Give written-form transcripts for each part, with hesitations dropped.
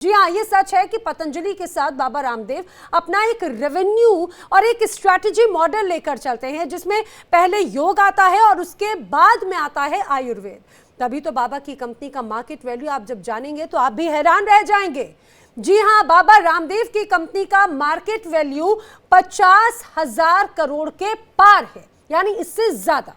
जी हाँ, ये सच है कि पतंजलि के साथ बाबा रामदेव अपना एक रेवेन्यू और एक स्ट्रैटेजी मॉडल लेकर चलते हैं, जिसमें पहले योग आता है और उसके बाद में आता है आयुर्वेद। तभी तो बाबा की कंपनी का मार्केट वैल्यू आप जब जानेंगे तो आप भी हैरान रह जाएंगे। जी हाँ, बाबा रामदेव की कंपनी का मार्केट वैल्यू 50,000 करोड़ के पार है, यानी इससे ज्यादा।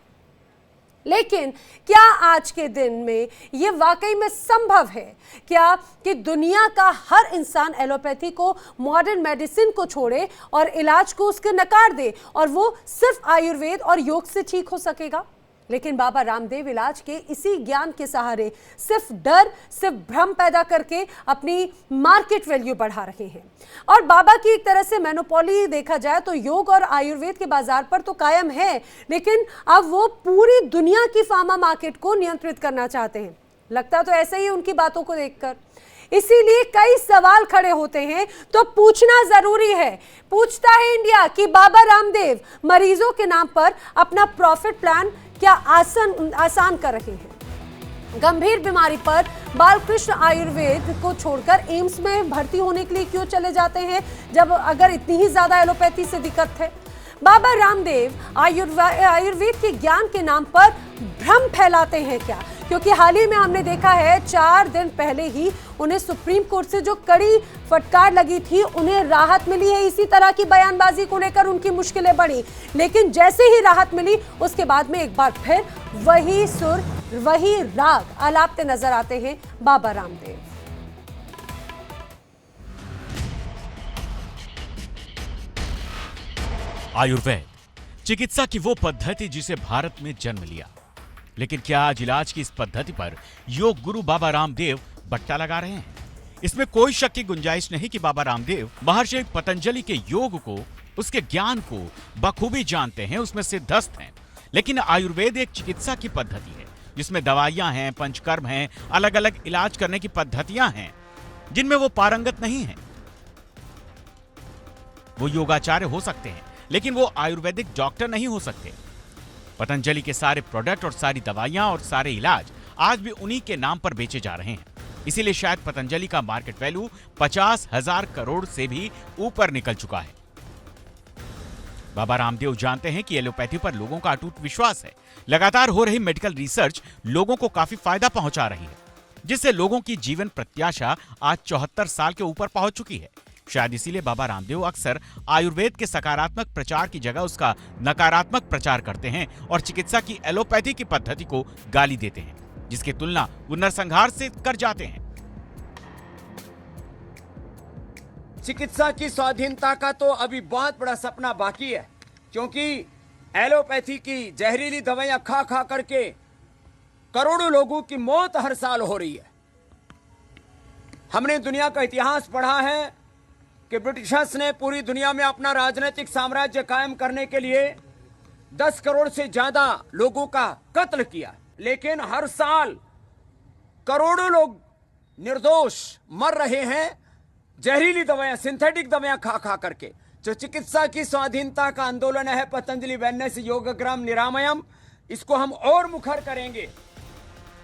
लेकिन क्या आज के दिन में यह वाकई में संभव है क्या कि दुनिया का हर इंसान एलोपैथी को, मॉडर्न मेडिसिन को छोड़े और इलाज को उसके नकार दे और वो सिर्फ आयुर्वेद और योग से ठीक हो सकेगा? लेकिन बाबा रामदेव इलाज के इसी ज्ञान के सहारे सिर्फ डर, सिर्फ भ्रम पैदा करके अपनी मार्केट वैल्यू बढ़ा रहे हैं। और बाबा की एक तरह से मोनोपोली देखा जाए तो योग और आयुर्वेद के बाजार पर तो कायम है, लेकिन अब वो पूरी दुनिया की फार्मा मार्केट को नियंत्रित करना चाहते हैं। लगता तो ऐसे ही उनकी बातों को देखकर। इसीलिए कई सवाल खड़े होते हैं, तो पूछना जरूरी है। पूछता है इंडिया कि बाबा रामदेव मरीजों के नाम पर अपना प्रॉफिट प्लान क्या आसान कर रहे हैं? गंभीर बीमारी पर बालकृष्ण आयुर्वेद को छोड़कर एम्स में भर्ती होने के लिए क्यों चले जाते हैं, जब अगर इतनी ही ज्यादा एलोपैथी से दिक्कत है? बाबा रामदेव आयुर्वेद के ज्ञान के नाम पर भ्रम फैलाते हैं क्या? क्योंकि हाल ही में हमने देखा है 4 दिन पहले ही उन्हें सुप्रीम कोर्ट से जो कड़ी फटकार लगी थी, उन्हें राहत मिली है। इसी तरह की बयानबाजी को लेकर उनकी मुश्किलें बढ़ी, लेकिन जैसे ही राहत मिली उसके बाद में एक बार फिर वही सुर, वही राग आलापते नजर आते हैं बाबा रामदेव। आयुर्वेद चिकित्सा की वो पद्धति जिसे भारत में जन्म लिया, लेकिन क्या आज इलाज की इस पद्धति पर योग गुरु बाबा रामदेव बट्टा लगा रहे हैं? इसमें कोई शक की गुंजाइश नहीं कि बाबा रामदेव महर्षि पतंजलि के योग को, उसके ज्ञान को बखूबी जानते हैं, उसमें सिद्धस्त हैं। लेकिन आयुर्वेद एक चिकित्सा की पद्धति है जिसमें दवाइयां हैं, पंचकर्म हैं, अलग अलग इलाज करने की पद्धतियां हैं जिनमें वो पारंगत नहीं है। वो योगाचार्य हो सकते हैं, लेकिन वो आयुर्वेदिक डॉक्टर नहीं हो सकते। पतंजलि के सारे प्रोडक्ट और सारी दवाइयां और सारे इलाज आज भी उन्हीं के नाम पर बेचे जा रहे हैं। इसीलिए शायद पतंजलि का मार्केट वैल्यू 50,000 करोड़ से भी ऊपर निकल चुका है। बाबा रामदेव जानते हैं कि एलोपैथी पर लोगों का अटूट विश्वास है। लगातार हो रही मेडिकल रिसर्च लोगों को काफी फायदा पहुंचा रही है, जिससे लोगों की जीवन प्रत्याशा आज 74 साल के ऊपर पहुंच चुकी है। शायद इसीलिए बाबा रामदेव अक्सर आयुर्वेद के सकारात्मक प्रचार की जगह उसका नकारात्मक प्रचार करते हैं और चिकित्सा की एलोपैथी की पद्धति को गाली देते हैं, जिसकी तुलना वो नरसंहार से कर जाते हैं। चिकित्सा की स्वाधीनता का तो अभी बहुत बड़ा सपना बाकी है, क्योंकि एलोपैथी की जहरीली दवाइयां खा खा करके करोड़ों लोगों की मौत हर साल हो रही है। हमने दुनिया का इतिहास पढ़ा है कि ब्रिटिशर्स ने पूरी दुनिया में अपना राजनीतिक साम्राज्य कायम करने के लिए 10 करोड़ से ज्यादा लोगों का कत्ल किया, लेकिन हर साल करोड़ों लोग निर्दोष मर रहे हैं जहरीली दवाइयां, सिंथेटिक दवाइयां खा खा करके। जो चिकित्सा की स्वाधीनता का आंदोलन है पतंजलि वेलनेस योगग्राम निरामयम, इसको हम और मुखर करेंगे।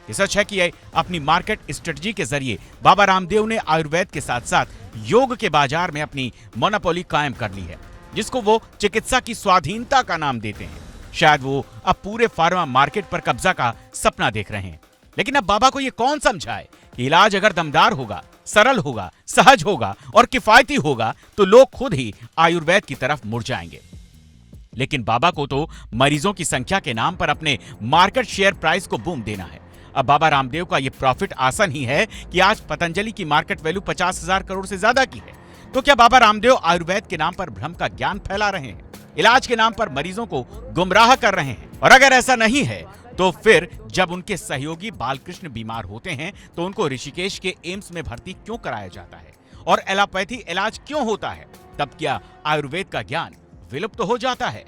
सच है कि अपनी मार्केट स्ट्रेटजी के जरिए बाबा रामदेव ने आयुर्वेद के साथ साथ योग के बाजार में अपनी मोनोपोली कायम कर ली है, जिसको वो चिकित्सा की स्वाधीनता का नाम देते हैं। शायद वो अब पूरे फार्मा मार्केट पर कब्जा का सपना देख रहे हैं। लेकिन अब बाबा को ये कौन समझाए कि इलाज अगर दमदार होगा, सरल होगा, सहज होगा और किफायती होगा तो लोग खुद ही आयुर्वेद की तरफ मुड़ जाएंगे। लेकिन बाबा को तो मरीजों की संख्या के नाम पर अपने मार्केट शेयर प्राइस को बूम देना है। अब बाबा रामदेव का यह प्रॉफिट आसन ही है कि आज पतंजलि की मार्केट वैल्यू 50,000 करोड़ से ज्यादा की है। तो क्या बाबा रामदेव आयुर्वेद के नाम पर भ्रम का ज्ञान फैला रहे हैं, इलाज के नाम पर मरीजों को गुमराह कर रहे हैं? और अगर ऐसा नहीं है तो फिर जब उनके सहयोगी बालकृष्ण बीमार होते हैं तो उनको ऋषिकेश के एम्स में भर्ती क्यों कराया जाता है और एलोपैथी इलाज क्यों होता है? तब क्या आयुर्वेद का ज्ञान विलुप्त हो जाता है?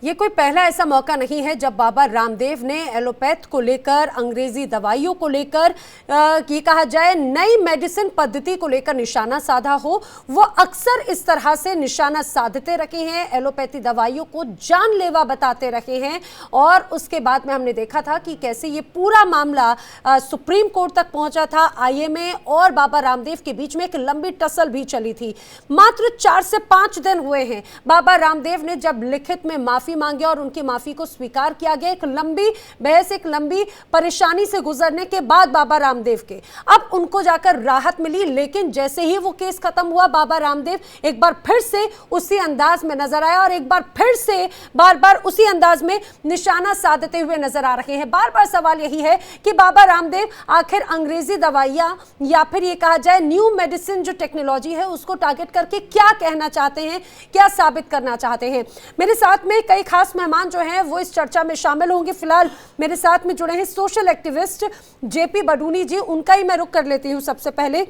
ये कोई पहला ऐसा मौका नहीं है जब बाबा रामदेव ने एलोपैथ को लेकर, अंग्रेजी दवाइयों को लेकर, ये कहा जाए नई मेडिसिन पद्धति को लेकर निशाना साधा हो। वो अक्सर इस तरह से निशाना साधते रहे हैं, एलोपैथी दवाइयों को जानलेवा बताते रहे हैं। और उसके बाद में हमने देखा था कि कैसे ये पूरा मामला सुप्रीम कोर्ट तक पहुंचा था। आईएमए और बाबा रामदेव के बीच में एक लंबी टसल भी चली थी। मात्र 4 से 5 दिन हुए हैं बाबा रामदेव ने जब लिखित में माफी मांगे और उनकी माफी को स्वीकार किया गया। एक लंबी बहस, एक लंबी परेशानी से गुजरने के बाद बाबा रामदेव के अब उनको जाकर राहत मिली। लेकिन जैसे ही वो केस खत्म हुआ, बाबा रामदेव एक बार फिर से उसी अंदाज में नजर आया और एक बार फिर से बार बार उसी अंदाज में निशाना साधते हुए नजर आ रहे हैं। बार बार सवाल यही है कि बाबा रामदेव आखिर अंग्रेजी दवाइयां या फिर ये कहा जाए न्यू मेडिसिन जो टेक्नोलॉजी है उसको टारगेट करके क्या कहना चाहते हैं, क्या साबित करना चाहते हैं। मेरे साथ में कई खास मेहमान जो हैं वो इस चर्चा में शामिल होंगे। फिलहाल मेरे साथ में जुड़े हैं सोशल एक्टिविस्ट जेपी बडूनी जी, उनका ही मैं रुख कर लेती हूं सबसे पहले।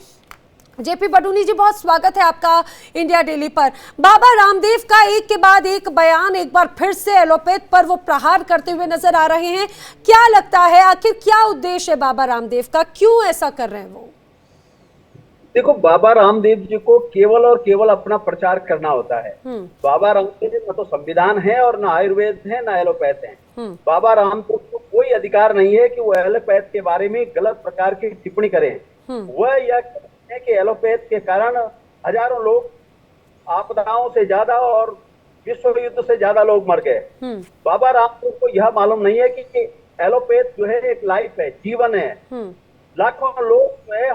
जेपी बडूनी जी, बहुत स्वागत है आपका इंडिया डेली पर। बाबा रामदेव का एक के बाद एक बयान, एक बार फिर से एलोपैथ पर वो प्रहार करते हुए नजर आ रहे हैं। क्या लगता है आखिर क्या उद्देश्य है बाबा रामदेव का, क्यों ऐसा कर रहे हैं वो? देखो, बाबा रामदेव जी को केवल और केवल अपना प्रचार करना होता है। बाबा रामदेव जी न तो संविधान है और न आयुर्वेद है, न एलोपैथ है। बाबा रामदेव को कोई अधिकार नहीं है कि वो एलोपैथ के बारे में गलत प्रकार की टिप्पणी करें। वह यह कहते हैं कि एलोपैथ के कारण हजारों लोग, आपदाओं से ज्यादा और विश्व युद्ध से ज्यादा लोग मर गए। बाबा रामदेव को यह मालूम नहीं है कि एलोपैथ जो है एक लाइफ है, जीवन है। लाखों लोग जो है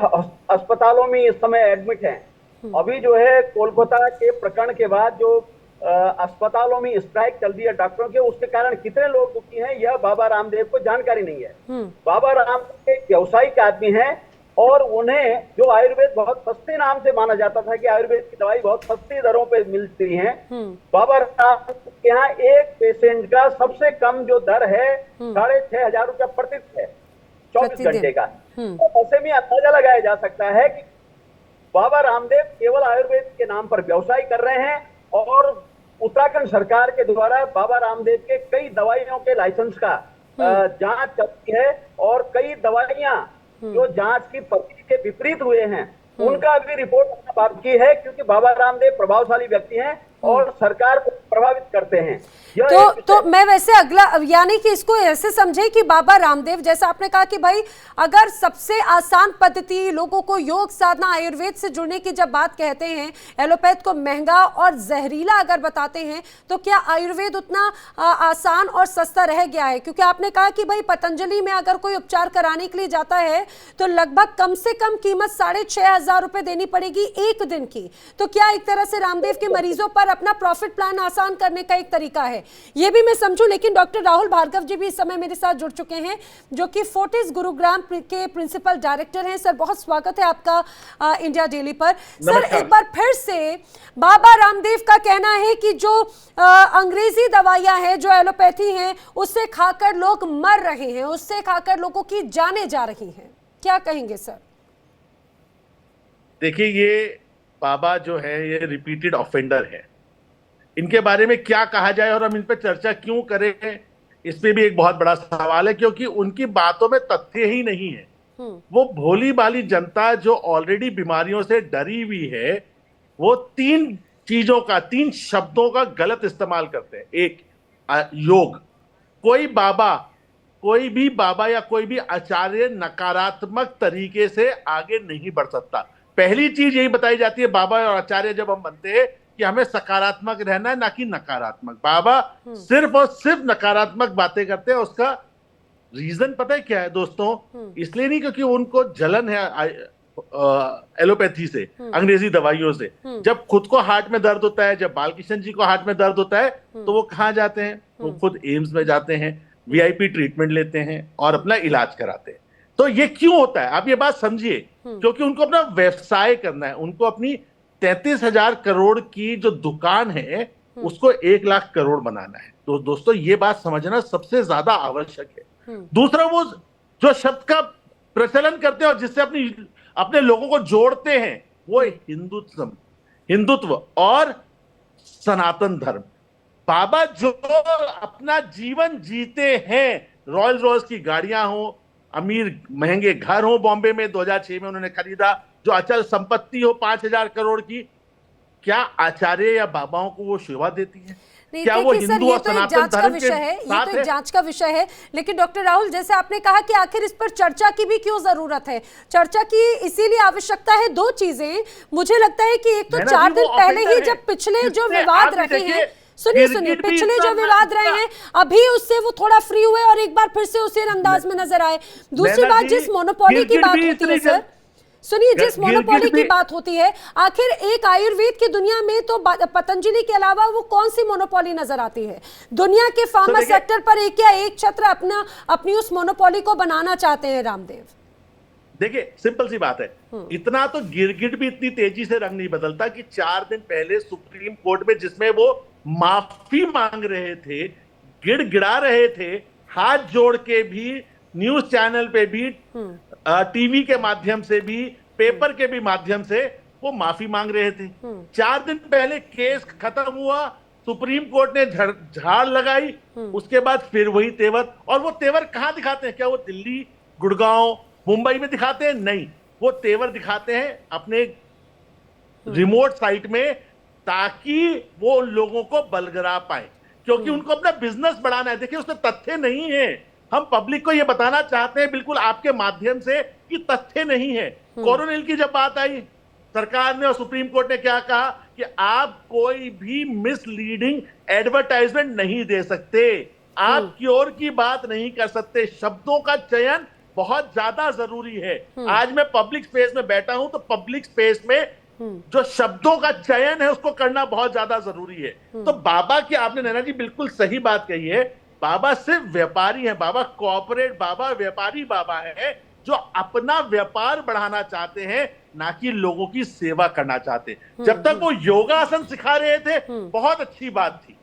अस्पतालों में इस समय एडमिट हैं। अभी जो है कोलकाता के प्रकरण के बाद जो अस्पतालों में स्ट्राइक चल रही है डॉक्टरों के, उसके कारण कितने लोग दुखी हैं यह बाबा रामदेव को जानकारी नहीं है। बाबा रामदेव एक व्यावसायिक आदमी है और उन्हें जो आयुर्वेद बहुत सस्ते नाम से माना जाता था कि आयुर्वेद की दवाई बहुत सस्ती दरों पे मिलती है, बाबा रामदेव के यहाँ एक पेशेंट का सबसे कम जो दर है 6,500 रुपया प्रति है 24 घंटे का। तो ऐसे में अंदाजा लगाया जा सकता है कि बाबा रामदेव केवल आयुर्वेद के नाम पर व्यवसाय कर रहे हैं और उत्तराखंड सरकार के द्वारा बाबा रामदेव के कई दवाइयों के लाइसेंस का जांच चलती है और कई दवाइयां जो जांच की पर्ची के विपरीत हुए हैं उनका भी रिपोर्ट बाकी है, क्योंकि बाबा रामदेव प्रभावशाली व्यक्ति हैं और सरकार को प्रभावित करते हैं। तो मैं वैसे अगला, यानी कि इसको ऐसे समझे कि बाबा रामदेव, जैसा आपने कहा कि भाई अगर सबसे आसान पद्धति लोगों को योग साधना आयुर्वेद से जुड़ने की जब बात कहते हैं, एलोपैथ को महंगा और जहरीला अगर बताते हैं, तो क्या आयुर्वेद उतना आसान और सस्ता रह गया है? क्योंकि आपने कहा कि भाई पतंजलि में अगर कोई उपचार कराने के लिए जाता है तो लगभग कम से कम कीमत 6,500 रुपए देनी पड़ेगी एक दिन की। तो क्या एक तरह से रामदेव के मरीजों पर अपना प्रॉफिट प्लान आसान करने का एक तरीका है? ये भी मैं समझूं, लेकिन डॉक्टर राहुल भार्गव जी भी इस समय मेरे साथ जुड़ चुके हैं, जो कि फोर्टिस गुरुग्राम के प्रिंसिपल डायरेक्टर हैं। सर, बहुत स्वागत है आपका इंडिया डेली पर। सर, एक बार फिर से बाबा रामदेव का कहना है कि जो अंग्रेजी दवाइयां हैं, जो एलोपैथी हैं, उससे खाकर लोग मर रहे हैं, उससे खाकर लोगों की जानें जा रही हैं। क्या कहेंगे सर? देखिए, ये बाबा जो है ये रिपीटेड ऑफेंडर है। इनके बारे में क्या कहा जाए और हम इन पर चर्चा क्यों करें, इस पे भी एक बहुत बड़ा सवाल है, क्योंकि उनकी बातों में तथ्य ही नहीं है। वो भोली भाली जनता जो ऑलरेडी बीमारियों से डरी हुई है, वो 3 शब्दों का गलत इस्तेमाल करते हैं। एक, योग। कोई भी बाबा या कोई भी आचार्य नकारात्मक तरीके से आगे नहीं बढ़ सकता। पहली चीज यही बताई जाती है बाबा और आचार्य जब हम बनते हैं कि हमें सकारात्मक रहना है, ना कि नकारात्मक। बाबा सिर्फ और सिर्फ नकारात्मक बातें करते हैं। उसका रीजन पता है क्या है दोस्तों? इसलिए नहीं क्योंकि उनको जलन है एलोपैथी से, अंग्रेजी दवाइयों से। जब खुद को हार्ट में दर्द होता है, जब बालकिशन जी को हार्ट में दर्द होता है, तो वो कहाँ जाते हैं? वो खुद एम्स में जाते हैं, VIP ट्रीटमेंट लेते हैं और अपना इलाज कराते हैं। तो ये क्यों होता है आप ये बात समझिए, क्योंकि उनको अपना व्यवसाय करना है। उनको अपनी 33,000 करोड़ की जो दुकान है उसको 1 लाख करोड़ बनाना है। तो दोस्तों, ये बात समझना सबसे ज्यादा आवश्यक है। दूसरा, वो जो शब्द का प्रचलन करते हैं और जिससे अपने लोगों को जोड़ते हैं, वो हिंदुत्व और सनातन धर्म। बाबा जो अपना जीवन जीते हैं, रॉयल्स रॉयल्स की गाड़ियां हो, अमीर महंगे घर हो, बॉम्बे में 2006 में उन्होंने खरीदा, जो अचल संपत्ति हो 5,000 करोड़ की, क्या आचार्य या बाबाओं को वो शोभा देती है? क्या वो हिंदू और सनातन धर्म के साथ है? जांच का विषय है। लेकिन डॉक्टर राहुल, जैसे आपने कहा कि आखिर इस पर चर्चा की भी क्यों जरूरत है? चर्चा की इसीलिए आवश्यकता है, दो चीजें मुझे लगता है कि एक तो 4 दिन पहले ही जब पिछले जो विवाद रहे हैं, सुनिए पिछले जो विवाद रहे हैं अभी उससे वो थोड़ा फ्री हुए और एक बार फिर से उसी अंदाज में नजर आए। दूसरी बात, जिस मोनोपोली की बात होती है सर, सुनिए, जिस मोनोपोली की बात होती है, आखिर एक आयुर्वेद की दुनिया में तो पतंजलि के अलावा वो कौन सी मोनोपोली नजर आती है? दुनिया के फार्मा सेक्टर पर एक या एक छत्र अपनी उस मोनोपोली को बनाना चाहते हैं रामदेव। देखिए, सिंपल सी बात है, इतना तो गिरगिट भी इतनी तेजी से रंग नहीं बदलता कि 4 दिन पहले सुप्रीम कोर्ट में, जिसमें वो माफी मांग रहे थे, गिड़गिड़ा रहे थे, हाथ जोड़ के भी, न्यूज चैनल पे भी, टीवी के माध्यम से भी, पेपर के भी माध्यम से वो माफी मांग रहे थे। 4 दिन पहले केस खत्म हुआ, सुप्रीम कोर्ट ने झाड़ लगाई, उसके बाद फिर वही तेवर। और वो तेवर कहां दिखाते हैं? क्या वो दिल्ली, गुड़गांव, मुंबई में दिखाते हैं? नहीं, वो तेवर दिखाते हैं अपने रिमोट साइट में, ताकि वो लोगों को बलगरा पाए, क्योंकि उनको अपना बिजनेस बढ़ाना है। देखिए, उसमें तथ्य नहीं है। हम पब्लिक को यह बताना चाहते हैं बिल्कुल आपके माध्यम से कि तथ्य नहीं है। कोरोनिल की जब बात आई, सरकार ने और सुप्रीम कोर्ट ने क्या कहा कि आप कोई भी मिसलीडिंग एडवर्टाइजमेंट नहीं दे सकते, आप क्योर की बात नहीं कर सकते, शब्दों का चयन बहुत ज्यादा जरूरी है। आज मैं पब्लिक स्पेस में बैठा हूं, तो पब्लिक स्पेस में जो शब्दों का चयन है उसको करना बहुत ज्यादा जरूरी है। तो बाबा की, आपने नैना जी बिल्कुल सही बात कही है, बाबा सिर्फ व्यापारी है, बाबा कॉर्पोरेट बाबा, व्यापारी बाबा है, जो अपना व्यापार बढ़ाना चाहते हैं, ना कि लोगों की सेवा करना चाहते। जब तक वो योगासन सिखा रहे थे, बहुत अच्छी बात थी,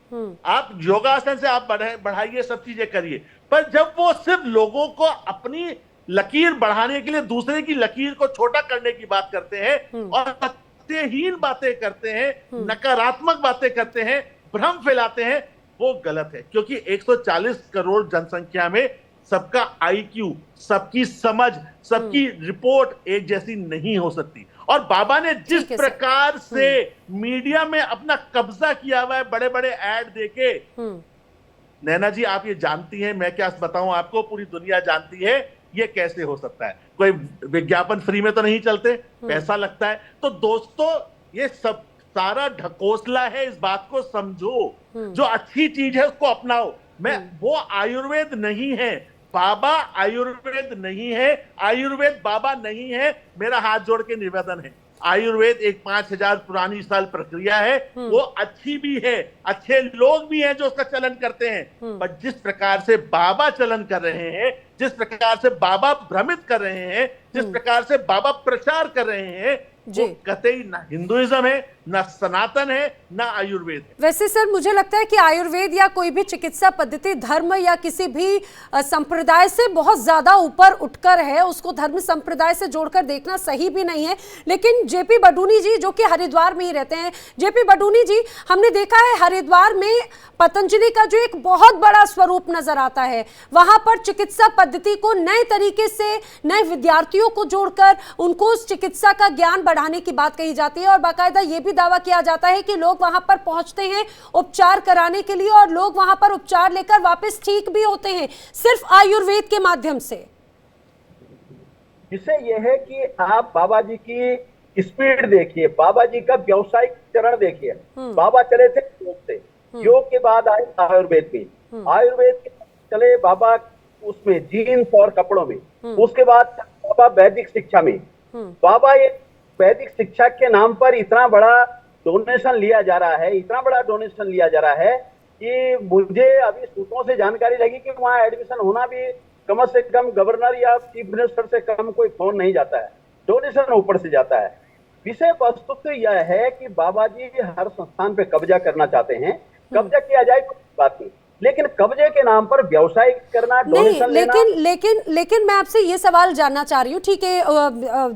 आप योगासन से आप बढ़ाइए, सब चीजें करिए, पर जब वो सिर्फ लोगों को अपनी लकीर बढ़ाने के लिए दूसरे की लकीर को छोटा करने की बात करते हैं और तथ्यहीन बातें करते हैं, नकारात्मक बातें करते हैं, भ्रम फैलाते हैं, वो गलत है। क्योंकि 140 करोड़ जनसंख्या में सबका आईक्यू, सबकी समझ, सबकी रिपोर्ट एक जैसी नहीं हो सकती। और बाबा ने जिस प्रकार से मीडिया में अपना कब्जा किया हुआ है, बड़े बड़े ऐड देके, नैना जी आप ये जानती हैं, मैं क्या बताऊं आपको, पूरी दुनिया जानती है, ये कैसे हो सकता है। कोई विज्ञापन फ्री में तो नहीं चलते, पैसा लगता है। तो दोस्तों, ये सब सारा ढकोसला है, इस बात को समझो। जो अच्छी चीज है उसको अपनाओ। वो आयुर्वेद नहीं है, बाबा आयुर्वेद नहीं है, आयुर्वेद बाबा नहीं है। मेरा हाथ जोड़ के निवेदन है, आयुर्वेद एक 5000 पुरानी साल प्रक्रिया है, वो अच्छी भी है, अच्छे लोग भी हैं जो उसका चलन करते हैं, पर जिस प्रकार से बाबा चलन कर रहे हैं, जिस प्रकार से बाबा भ्रमित कर रहे हैं, जिस प्रकार से बाबा प्रचार कर रहे हैं, वो कतई ना हिंदुइज्म है, ना सनातन है, ना आयुर्वेद है। वैसे सर, मुझे लगता है कि आयुर्वेद या कोई भी चिकित्सा पद्धति धर्म या किसी भी संप्रदाय से बहुत ज्यादा ऊपर उठकर है, उसको धर्म संप्रदाय से जोड़कर देखना सही भी नहीं है। लेकिन जेपी बडूनी जी, जो कि हरिद्वार में ही रहते हैं, जेपी बडूनी जी, हमने देखा है हरिद्वार में पतंजलि का जो एक बहुत बड़ा स्वरूप नजर आता है, वहां पर चिकित्सा पद्धति को नए तरीके से, नए विद्यार्थियों को जोड़कर उनको उस चिकित्सा का ज्ञान बढ़ाने की बात कही जाती है। और बाकायदा ये भी दावा किया जाता है कि लोग वहां पर पहुंचते हैं उपचार कराने के लिए, और लोग वहां पर उपचार लेकर वापस ठीक भी होते हैं, सिर्फ आयुर्वेद के माध्यम से। इससे यह है कि आप बाबा जी की स्पीड देखिए, बाबा जी का व्यावसायिक चरण देखिए। बाबा चले थे योग से, योग के बाद आए आयुर्वेद में, आयुर्वेद के चले बाबा उसमें जीन्स और कपड़ों में, उसके बाद बाबा वैदिक शिक्षा में। बाबा ये वैदिक शिक्षा के नाम पर इतना बड़ा डोनेशन लिया जा रहा है, इतना बड़ा डोनेशन लिया जा रहा है कि मुझे अभी सूत्रों से जानकारी लगी कि वहां एडमिशन होना भी कम से कम गवर्नर या चीफ मिनिस्टर से कम कोई फोन नहीं जाता है, डोनेशन ऊपर से जाता है। विषय वस्तु तो यह है कि बाबा जी हर संस्थान पे कब्जा करना चाहते हैं, कब्जा किया जाए कोई बात नहीं, लेकिन कब्जे के नाम पर व्यवसाय करना, डोनेशन लेना। लेकिन मैं आपसे ये सवाल जानना चाह रही हूँ, ठीक है,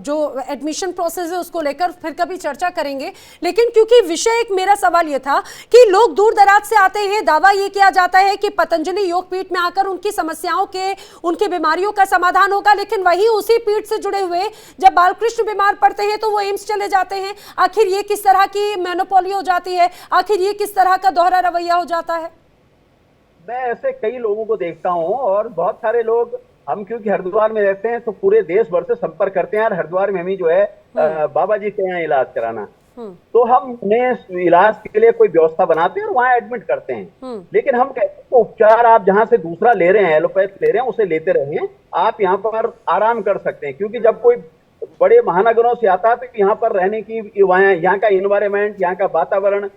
जो एडमिशन प्रोसेस है उसको लेकर फिर कभी चर्चा करेंगे, लेकिन क्योंकि विषय एक मेरा सवाल ये था कि लोग दूर दराज से आते हैं, दावा ये किया जाता है कि पतंजलि योगपीठ में आकर उनकी समस्याओं के, उनकी बीमारियों का समाधान होगा, लेकिन वही उसी पीठ से जुड़े हुए जब बालकृष्ण बीमार पड़ते हैं तो वो एम्स चले जाते हैं। आखिर ये किस तरह की मोनोपोली हो जाती है? आखिर ये किस तरह का दोहरा रवैया हो जाता है? मैं ऐसे कई लोगों को देखता हूं, और बहुत सारे लोग, हम क्योंकि हरिद्वार में रहते हैं तो पूरे देश भर से संपर्क करते हैं, और हरिद्वार में हमें जो है बाबा जी के यहाँ इलाज कराना, तो हम उन्हें इलाज के लिए कोई व्यवस्था बनाते हैं और वहां एडमिट करते हैं। लेकिन हम कहते हैं तो उपचार आप जहां से दूसरा ले रहे हैं, एलोपैथ ले रहे हैं, उसे लेते रहें, आप यहाँ पर आराम कर सकते हैं। क्योंकि जब कोई बड़े महानगरों से आता है तो यहाँ पर रहने की, यहाँ का इन्वायरमेंट, यहाँ का वातावरण,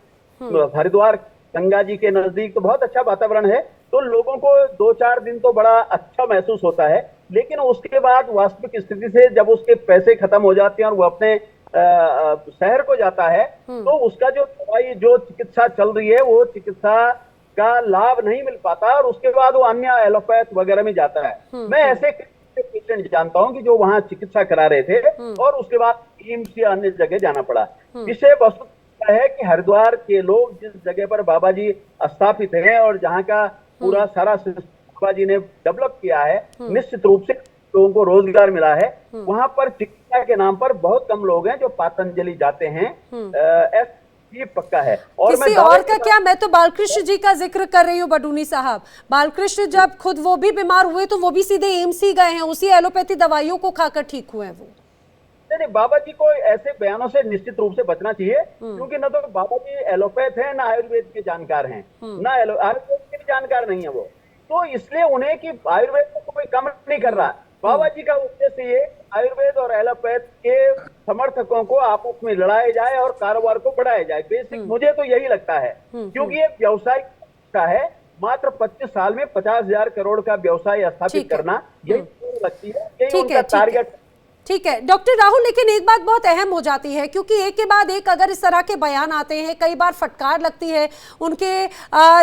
हरिद्वार गंगा जी के नजदीक तो बहुत अच्छा वातावरण है, तो लोगों को 2-4 दिन तो बड़ा अच्छा महसूस होता है। लेकिन उसके बाद वास्तविक स्थिति से जब उसके पैसे खत्म हो जाते हैं और वो अपने शहर को जाता है, तो उसका जो दवाई, जो चिकित्सा चल रही है, वो चिकित्सा का लाभ नहीं मिल पाता, और उसके बाद वो अन्य एलोपैथ वगैरह में जाता है। मैं ऐसे पेशेंट जानता हूं कि जो वहां चिकित्सा करा रहे थे और उसके बाद एम्स या अन्य जगह जाना पड़ा। विषय वस्तु है कि हरिद्वार के लोग जिस जगह पर बाबा जी स्थापित हैं और जहां का पूरा सारा सिस्टम बाबा जी ने डेवलप किया है, निश्चित रूप से लोगों को रोजगार मिला है। वहां पर चिकित्सा के नाम पर बहुत कम लोग हैं जो पतंजलि जाते हैं, ये पक्का है। और किसी और का क्या, मैं तो बालकृष्ण जी का जिक्र कर रही हूँ बडूनी साहब। बालकृष्ण जब खुद वो भी बीमार हुए तो वो भी सीधे एम्स ही गए हैं, उसी एलोपैथी दवाइयों को खाकर ठीक हुए हैं वो। नहीं, बाबा जी को ऐसे बयानों से निश्चित रूप से बचना चाहिए, क्योंकि न तो बाबा जी एलोपैथ हैं, ना आयुर्वेद के जानकार हैं, ना आयुर्वेद के भी जानकार नहीं है वो, तो इसलिए उन्हें कि आयुर्वेद को कोई कम नहीं कर रहा। बाबा जी का उद्देश्य ये आयुर्वेद और एलोपैथ के समर्थकों को आपस में लड़ाया जाए और कारोबार को बढ़ाया जाए। बेसिक मुझे तो यही लगता है, क्योंकि ये व्यवसाय का है, मात्र 25 साल में 50,000 करोड़ का व्यवसाय स्थापित करना, यही लगती है, यही उनका टारगेट। ठीक है डॉक्टर राहुल, लेकिन एक बात बहुत अहम हो जाती है, क्योंकि एक के बाद एक अगर इस तरह के बयान आते हैं, कई बार फटकार लगती है, उनके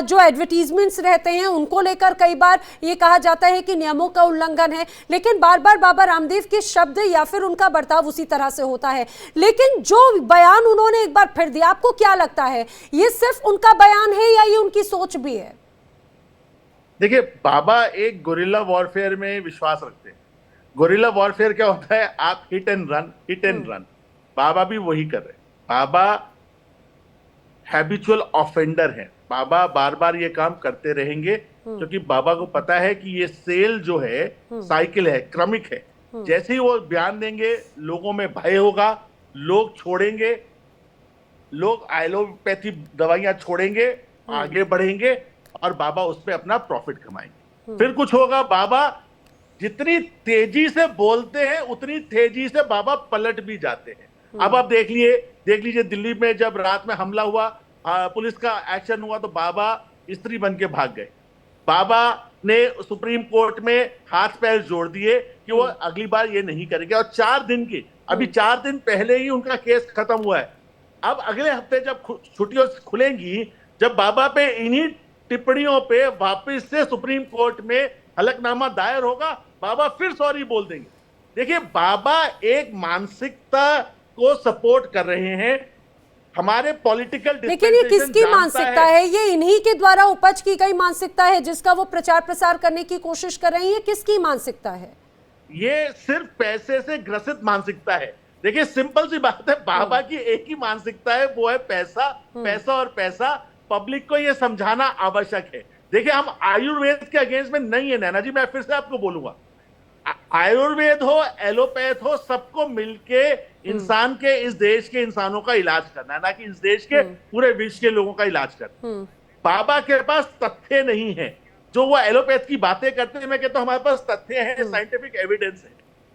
जो एडवर्टीजमेंट्स रहते हैं उनको लेकर कई बार ये कहा जाता है कि नियमों का उल्लंघन है, लेकिन बार बार बाबा रामदेव के शब्द या फिर उनका बर्ताव उसी तरह से होता है। लेकिन जो बयान उन्होंने एक बार फिर दिया, आपको क्या लगता है, ये सिर्फ उनका बयान है या ये उनकी सोच भी है? देखिए, बाबा एक गोरिल्ला वॉरफेयर में विश्वास रखते हैं। गोरिल्ला वॉरफेयर क्या होता है? आप हिट एंड रन। बाबा भी वही कर रहे हैं। बाबा हैबिचुअल ऑफेंडर हैं। बाबा बार बार ये काम करते रहेंगे, क्योंकि बाबा को पता है कि ये सेल जो है साइकिल है, क्रमिक है। जैसे ही वो बयान देंगे, लोगों में भय होगा, लोग छोड़ेंगे, लोग एलोपैथी दवाइयां छोड़ेंगे, आगे बढ़ेंगे और बाबा उस पर अपना प्रॉफिट कमाएंगे। फिर कुछ होगा, बाबा जितनी तेजी से बोलते हैं उतनी तेजी से बाबा पलट भी जाते हैं। अब आप देख लीजिए दिल्ली में जब रात में हमला हुआ, पुलिस का एक्शन हुआ, तो बाबा स्त्री बन के भाग गए। बाबा ने सुप्रीम कोर्ट में हाथ पैर जोड़ दिए कि वो अगली बार ये नहीं करेंगे, और 4 दिन पहले ही उनका केस खत्म हुआ है। अब अगले हफ्ते जब छुट्टियां खुलेंगी, जब बाबा पे इन्हीं टिप्पणियों पे वापस से सुप्रीम कोर्ट में हलफनामा दायर होगा, बाबा फिर सॉरी बोल देंगे। देखिए, बाबा एक मानसिकता को सपोर्ट कर रहे हैं, हमारे पॉलिटिकल, लेकिन ये किसकी मानसिकता है? ये इन्हीं के द्वारा उपज की गई मानसिकता है जिसका वो प्रचार प्रसार करने की कोशिश कर रहे हैं। ये किसकी मानसिकता है? ये सिर्फ पैसे से ग्रसित मानसिकता है। देखिए, सिंपल सी बात है, बाबा की एक ही मानसिकता है, वो है पैसा, पैसा और पैसा। पब्लिक को ये समझाना आवश्यक है। देखिए, हम आयुर्वेद के अगेंस्ट में नहीं है नैना जी, मैं फिर से आपको बोलूंगा, आयुर्वेद हो, एलोपैथ हो, सबको मिलके इंसान के, इस देश के इंसानों का इलाज करना है, ना कि इस देश के पूरे विश्व के लोगों का इलाज करना। बाबा के पास तथ्य नहीं है, जो वो एलोपैथ की बातें करते हैं, मैं कहता हूं हमारे पास तथ्य है, साइंटिफिक एविडेंस है,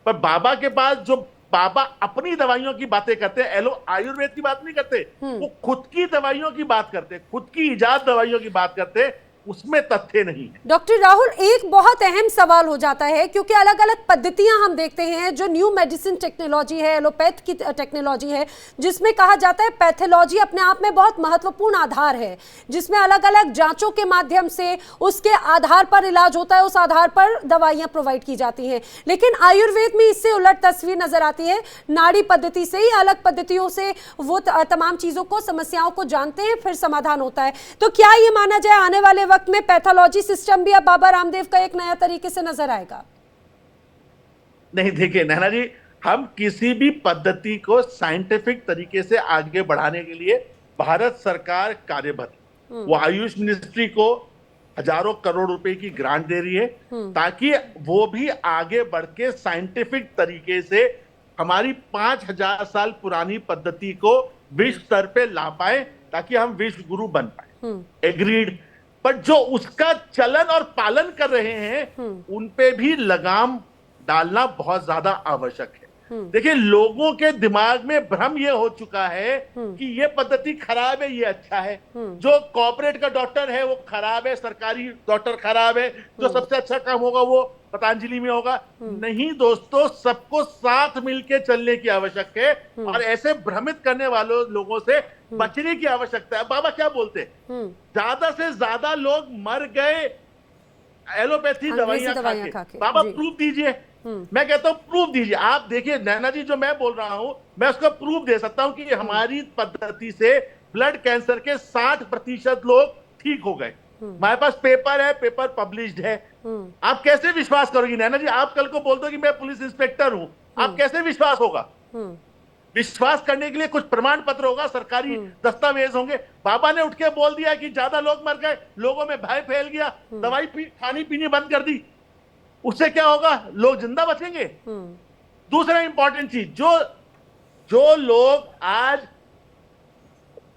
पर बाबा के पास जो, बाबा अपनी दवाइयों की बातें करते हैं, आयुर्वेद की बात नहीं करते, वो खुद की दवाइयों की बात करते हैं, खुद की इजाद दवाइयों की बात करते हैं, उसमें तथ्य नहीं है। डॉक्टर राहुल, एक बहुत अहम सवाल हो जाता है क्योंकि अलग अलग पद्धतियां हम देखते हैं, जो न्यू मेडिसिन टेक्नोलॉजी है, एलोपैथ की टेक्नोलॉजी है, जिसमें कहा जाता है पैथोलॉजी अपने आप में बहुत महत्वपूर्ण आधार है, जिसमें अलग अलग जांचों के माध्यम से उसके आधार पर इलाज होता है, उस आधार पर दवाइयां प्रोवाइड की जाती हैं। लेकिन आयुर्वेद में इससे उलट तस्वीर नजर आती है। नाड़ी पद्धति से ही अलग पद्धतियों से वो तमाम चीजों को, समस्याओं को जानते हैं, फिर समाधान होता है। तो क्या ये माना जाए आने वाले वक्त में पैथोलॉजी सिस्टम भी अब बाबा रामदेव का एक नया तरीके से नजर आएगा? नहीं, देखिए नैना जी, हम किसी भी पद्धति को साइंटिफिक तरीके से आगे बढ़ाने के लिए भारत सरकार कार्यबद्ध, वो आयुष मिनिस्ट्री को हजारों करोड़ रुपए की ग्रांट दे रही है ताकि वो भी आगे बढ़ के साइंटिफिक तरीके से हमारी 5000 साल पुरानी पद्धति को विश्व स्तर पे ला पाए, ताकि हम विश्व गुरु बन पाए। एग्रीड। पर जो उसका चलन और पालन कर रहे हैं उन पे भी लगाम डालना बहुत ज्यादा आवश्यक है। देखिए, लोगों के दिमाग में भ्रम ये हो चुका है कि ये पद्धति खराब है, ये अच्छा है, जो कॉर्पोरेट का डॉक्टर है वो खराब है, सरकारी डॉक्टर खराब है, जो सबसे अच्छा काम होगा वो पतंजलि में होगा। नहीं दोस्तों, सबको साथ मिलके चलने की आवश्यकता है और ऐसे भ्रमित करने वालों लोगों से बचने की आवश्यकता है। बाबा क्या बोलते हैं, ज्यादा से ज्यादा लोग मर गए एलोपैथी दवाइयां खा के। बाबा प्रूफ दीजिए। मैं कहता हूं प्रूफ दीजिए। आप देखिए नैना जी, जो मैं बोल रहा हूं मैं उसका प्रूफ दे सकता हूं कि हमारी पद्धति से ब्लड कैंसर के 60% लोग ठीक हो गए। हमारे पास पेपर है, पेपर पब्लिश्ड है। आप कैसे विश्वास करोगी नैना जी? आप कल को बोल दो कि मैं पुलिस इंस्पेक्टर हूं, आप कैसे विश्वास होगा? विश्वास करने के लिए कुछ प्रमाण पत्र होगा, सरकारी दस्तावेज होंगे। बाबा ने उठ के बोल दिया कि ज्यादा लोग मर गए, लोगों में भय फैल गया, दवाई खानी पीनी बंद कर दी, उससे क्या होगा? लोग जिंदा बचेंगे। दूसरा इंपॉर्टेंट चीज, जो लोग आज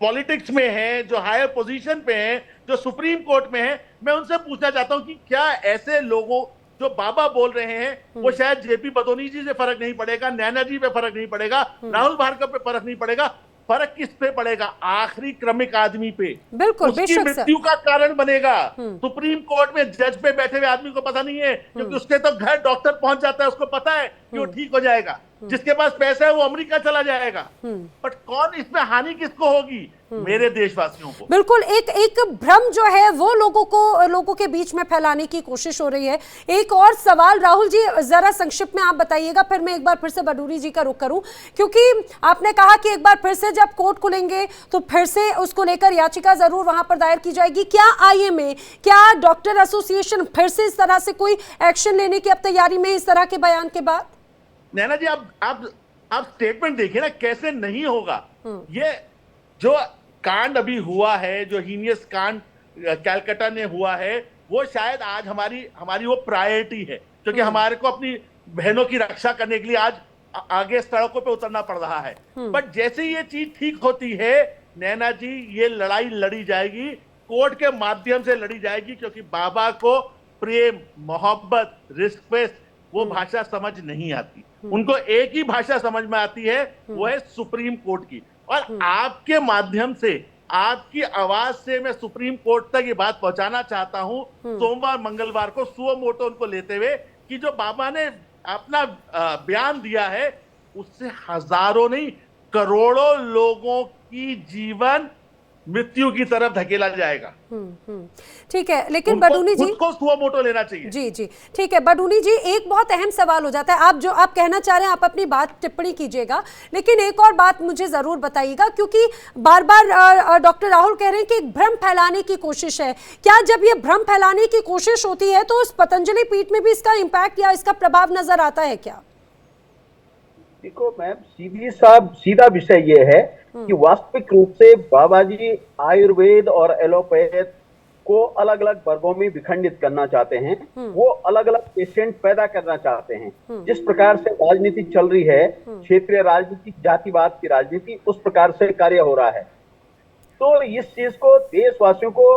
पॉलिटिक्स में हैं, जो हायर पोजीशन पे हैं, जो सुप्रीम कोर्ट में हैं, मैं उनसे पूछना चाहता हूं कि क्या ऐसे लोगों जो बाबा बोल रहे हैं वो शायद जेपी बदोनी जी से फर्क नहीं पड़ेगा, नैना जी पे फर्क नहीं पड़ेगा, राहुल भार्गव पे फर्क नहीं पड़ेगा, फर्क किस पे पड़ेगा? आखिरी क्रमिक आदमी पे। बिल्कुल, उसकी मृत्यु का कारण बनेगा। सुप्रीम कोर्ट में जज पे बैठे हुए आदमी को पता नहीं है, क्योंकि उसके तो घर डॉक्टर पहुंच जाता है, उसको पता है कि वो ठीक हो जाएगा। जिसके पास पैसा है वो अमेरिका चला जाएगा। बट कौन इसमें हानि किसको होगी? मेरे देशवासियों को। बिल्कुल, एक भ्रम जो है वो लोगों के बीच में फैलाने की कोशिश हो रही है। एक और सवाल राहुल जी, जरा संक्षिप्त में आप बताइएगा, फिर मैं एक बार फिर से बडूरी जी का रुख करूं, क्योंकि आपने कहा कि एक बार फिर से जब कोर्ट खुलेंगे तो फिर से उसको लेकर याचिका जरूर वहां पर दायर की जाएगी। क्या आईएमए, क्या डॉक्टर एसोसिएशन फिर से इस तरह से कोई एक्शन लेने की अब तैयारी में, इस तरह के बयान के बाद? नैना जी, आप स्टेटमेंट देखिए ना, कैसे नहीं होगा। ये जो कांड अभी हुआ है, जो हीनियस कांड कैलकाटा ने हुआ है, वो शायद आज हमारी वो प्रायोरिटी है, क्योंकि हमारे को अपनी बहनों की रक्षा करने के लिए आज आगे सड़कों पे उतरना पड़ रहा है। बट जैसे ये चीज ठीक होती है नैना जी, ये लड़ाई लड़ी जाएगी, कोर्ट के माध्यम से लड़ी जाएगी, क्योंकि बाबा को प्रेम, मोहब्बत, रिस्पेक्ट वो भाषा समझ नहीं आती। उनको एक ही भाषा समझ में आती है, वो है सुप्रीम कोर्ट की। और आपके माध्यम से, आपकी आवाज से मैं सुप्रीम कोर्ट तक ये बात पहुंचाना चाहता हूं, सोमवार मंगलवार को सुओ मोटो उनको लेते हुए, कि जो बाबा ने अपना बयान दिया है उससे हजारों नहीं करोड़ों लोगों की जीवन मृत्यु की तरफ धकेला जाएगा। ठीक है, लेकिन बडूनी जी उसको सुओ मोटो लेना चाहिए। जी ठीक है बडूनी जी, एक बहुत अहम सवाल हो जाता है। आप कहना चाह रहे हैं, आप अपनी बात टिप्पणी कीजिएगा, लेकिन एक और बात मुझे जरूर बताइएगा, क्योंकि बार बार डॉक्टर राहुल कह रहे हैं कि एक भ्रम फैलाने की कोशिश है। क्या जब ये भ्रम फैलाने की कोशिश होती है तो उस पतंजलि पीठ में भी इसका इम्पैक्ट या इसका प्रभाव नजर आता है क्या? देखो मैम, सीधा विषय ये है कि वास्तविक रूप से बाबा जी आयुर्वेद और एलोपैथ को अलग अलग वर्गों में विखंडित करना चाहते हैं। वो अलग अलग पेशेंट पैदा करना चाहते हैं। जिस प्रकार से राजनीति चल रही है, क्षेत्रीय राजनीति, जातिवाद की राजनीति, उस प्रकार से कार्य हो रहा है। तो इस चीज को देशवासियों को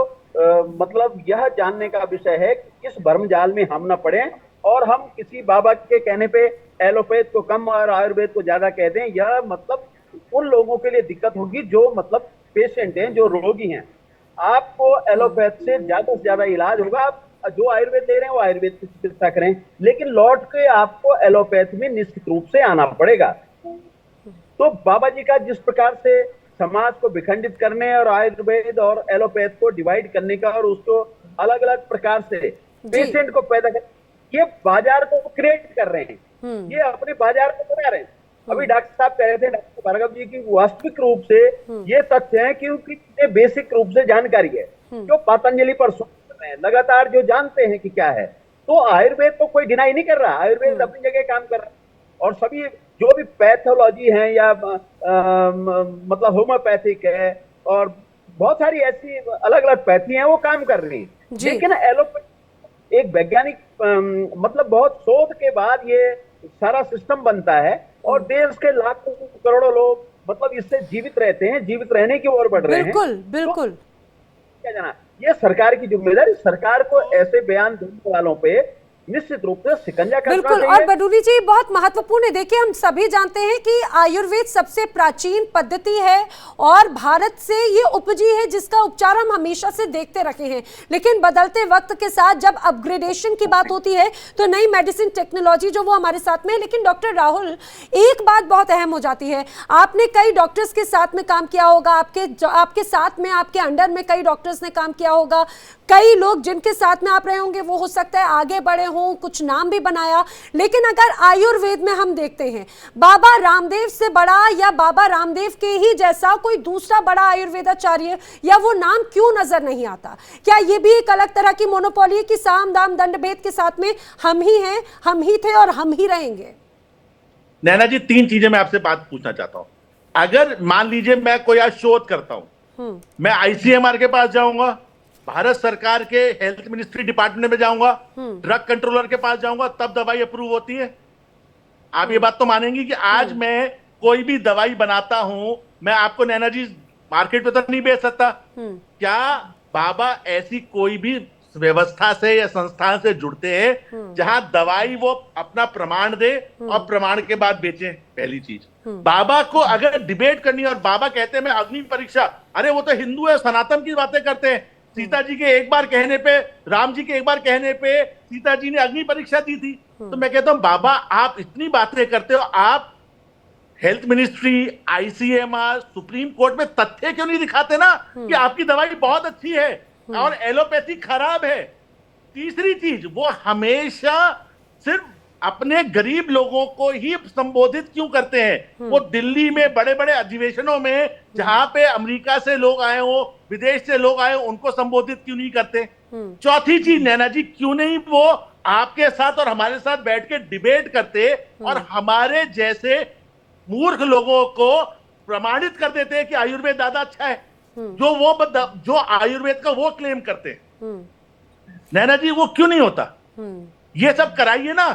मतलब यह जानने का विषय है कि इस भ्रमजाल में हम न पड़े और हम किसी बाबा के कहने पे एलोपैथ को कम और आयुर्वेद को ज्यादा कह दें। यह मतलब उन लोगों के लिए दिक्कत होगी जो मतलब पेशेंट हैं, जो रोगी हैं। आपको एलोपैथ से ज्यादा इलाज होगा। आप जो आयुर्वेद ले रहे हैं वो आयुर्वेद की चिकित्सा करें, लेकिन लौट के आपको एलोपैथ में निश्चित रूप से आना पड़ेगा। तो बाबा जी का जिस प्रकार से समाज को विखंडित करने और आयुर्वेद और एलोपैथ को डिवाइड करने का और उसको अलग अलग प्रकार से पेशेंट को पैदा कर, ये बाजार को क्रिएट कर रहे हैं, ये अपने बाजार को बना रहे हैं। अभी डॉक्टर साहब कह रहे थे, डॉक्टर भार्गव जी, की वास्तविक रूप से ये तथ्य है क्योंकि बेसिक रूप से जानकारी है जो पतंजलि पर लगातार जो जानते हैं कि क्या है। तो आयुर्वेद को कोई डिनाई नहीं कर रहा, आयुर्वेद अपनी जगह काम कर रहा है और सभी जो भी पैथोलॉजी है या मतलब होम्योपैथिक है और बहुत सारी ऐसी अलग अलग पैथी हैं वो काम कर रही हैं। लेकिन एलोपैथी एक वैज्ञानिक मतलब बहुत शोध के बाद ये सारा सिस्टम बनता है और देश के लाखों करोड़ों लोग मतलब इससे जीवित रहते हैं, जीवित रहने की ओर बढ़ रहे हैं। बिल्कुल बिल्कुल। क्या जाना, ये सरकार की जिम्मेदारी, सरकार को ऐसे बयान देने वालों पे निश्चित रूप से शिकंजा कसना बिल्कुल। और बडूनी जी बहुत महत्वपूर्ण है, देखिए हम सभी जानते हैं कि आयुर्वेद सबसे प्राचीन पद्धति है और भारत से ये उपजी है जिसका उपचार हम हमेशा से देखते रखे हैं। लेकिन बदलते वक्त के साथ जब अपग्रेडेशन की बात होती है तो नई मेडिसिन टेक्नोलॉजी जो वो हमारे साथ में है। लेकिन डॉक्टर राहुल, एक बात बहुत अहम हो जाती है, आपने कई डॉक्टर्स के साथ में काम किया होगा, आपके साथ में आपके अंडर में कई डॉक्टर्स ने काम किया होगा, कई लोग जिनके साथ में आप रहे होंगे वो हो सकता है आगे बढ़े हों, कुछ नाम भी बनाया। लेकिन अगर आयुर्वेद में हम देखते हैं बाबा रामदेव से बड़ा या बाबा रामदेव के ही जैसा कोई दूसरा बड़ा आयुर्वेदाचार्य या वो नाम क्यों नजर नहीं आता? क्या ये भी एक अलग तरह की मोनोपोली की साम दाम दंड भेद के साथ में हम ही हैं, हम ही थे और हम ही रहेंगे? नैना जी, तीन चीजें मैं आपसे बात पूछना चाहता हूं। अगर मान लीजिए मैं कोई आज शोध करता हूं, मैं आईसीएमआर के पास जाऊंगा, भारत सरकार के हेल्थ मिनिस्ट्री डिपार्टमेंट में जाऊंगा, ड्रग कंट्रोलर के पास जाऊंगा, तब दवाई अप्रूव होती है। आप ये बात तो मानेंगी कि आज मैं कोई भी दवाई बनाता हूं, मैं आपको नैना जी मार्केट में तो नहीं बेच सकता। क्या बाबा ऐसी कोई भी व्यवस्था से या संस्थान से जुड़ते हैं जहां दवाई वो अपना प्रमाण दे और प्रमाण के बाद बेचें? पहली चीज, बाबा को अगर डिबेट करनी है और बाबा कहते हैं मैं अग्नि परीक्षा, अरे वो तो हिंदू है, सनातन की बातें करते हैं। सीता जी के एक बार कहने पे, राम जी के एक बार कहने पे सीता जी ने अग्नि परीक्षा दी थी। तो मैं कहता हूं बाबा आप इतनी बातें करते हो, आप health ministry, ICMR, supreme court में तथ्य क्यों नहीं दिखाते ना कि आपकी दवाई बहुत अच्छी है और एलोपैथी खराब है? तीसरी चीज, वो हमेशा सिर्फ अपने गरीब लोगों को ही संबोधित क्यों करते हैं? वो दिल्ली में बड़े बड़े अधिवेशनों में जहां पे अमेरिका से लोग आए हो, विदेश से लोग आए हो, उनको संबोधित क्यों नहीं करते? चौथी चीज नैना जी, क्यों नहीं वो आपके साथ और हमारे साथ बैठ के डिबेट करते और हमारे जैसे मूर्ख लोगों को प्रमाणित कर देते हैं कि आयुर्वेद ज्यादा अच्छा है, जो आयुर्वेद का वो क्लेम करते हैं। नैना जी वो क्यों नहीं होता? ये सब कराइए ना,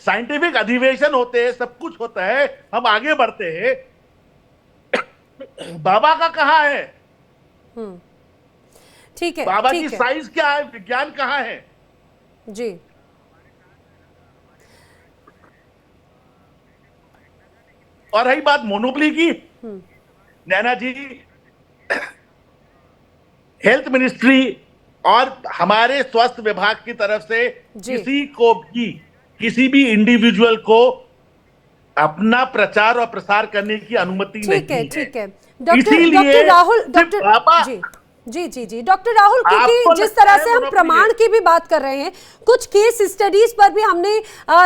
साइंटिफिक अधिवेशन होते हैं, सब कुछ होता है, हम आगे बढ़ते हैं। बाबा का कहां है? ठीक है, बाबा की साइंस क्या है, विज्ञान कहां है? जी और रही बात मोनोपोली की, नैना जी हेल्थ मिनिस्ट्री और हमारे स्वास्थ्य विभाग की तरफ से किसी को भी, किसी भी इंडिविजुअल को अपना प्रचार और प्रसार करने की अनुमति नहीं है। ठीक है डॉक्टर राहुल, जी डॉक्टर राहुल, क्योंकि जिस तरह से हम प्रमाण की भी बात कर रहे हैं, कुछ केस स्टडीज पर भी हमने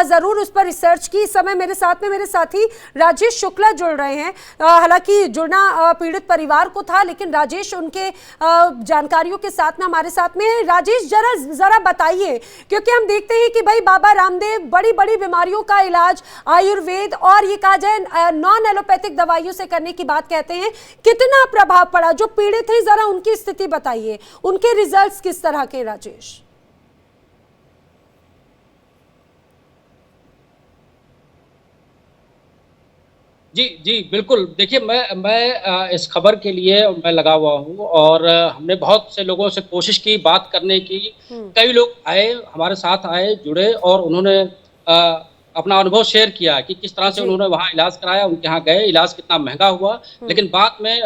जरूर उस पर रिसर्च की। इस समय मेरे साथ में मेरे साथी राजेश शुक्ला जुड़ रहे हैं। हालांकि जुड़ना पीड़ित परिवार को था, लेकिन राजेश उनके जानकारियों के साथ में हमारे साथ में है। राजेश जरा बताइए, क्योंकि हम देखते हैं कि भाई बाबा रामदेव बड़ी बड़ी बीमारियों का इलाज आयुर्वेद और ये कहा जाए नॉन एलोपैथिक दवाइयों से करने की बात कहते हैं, कितना प्रभाव पड़ा? जो पीड़ित है जरा उनकी स्थिति बताइए, उनके रिजल्ट्स किस तरह के? राजेश जी बिल्कुल। देखिए मैं इस खबर के लिए मैं लगा हुआ हूँ और हमने बहुत से लोगों से कोशिश की बात करने की। कई लोग आए, हमारे साथ आए, जुड़े और उन्होंने अपना अनुभव शेयर किया कि किस तरह से उन्होंने वहाँ इलाज कराया, उनके यहाँ गए, इलाज कितना महंगा हुआ, लेकिन बाद में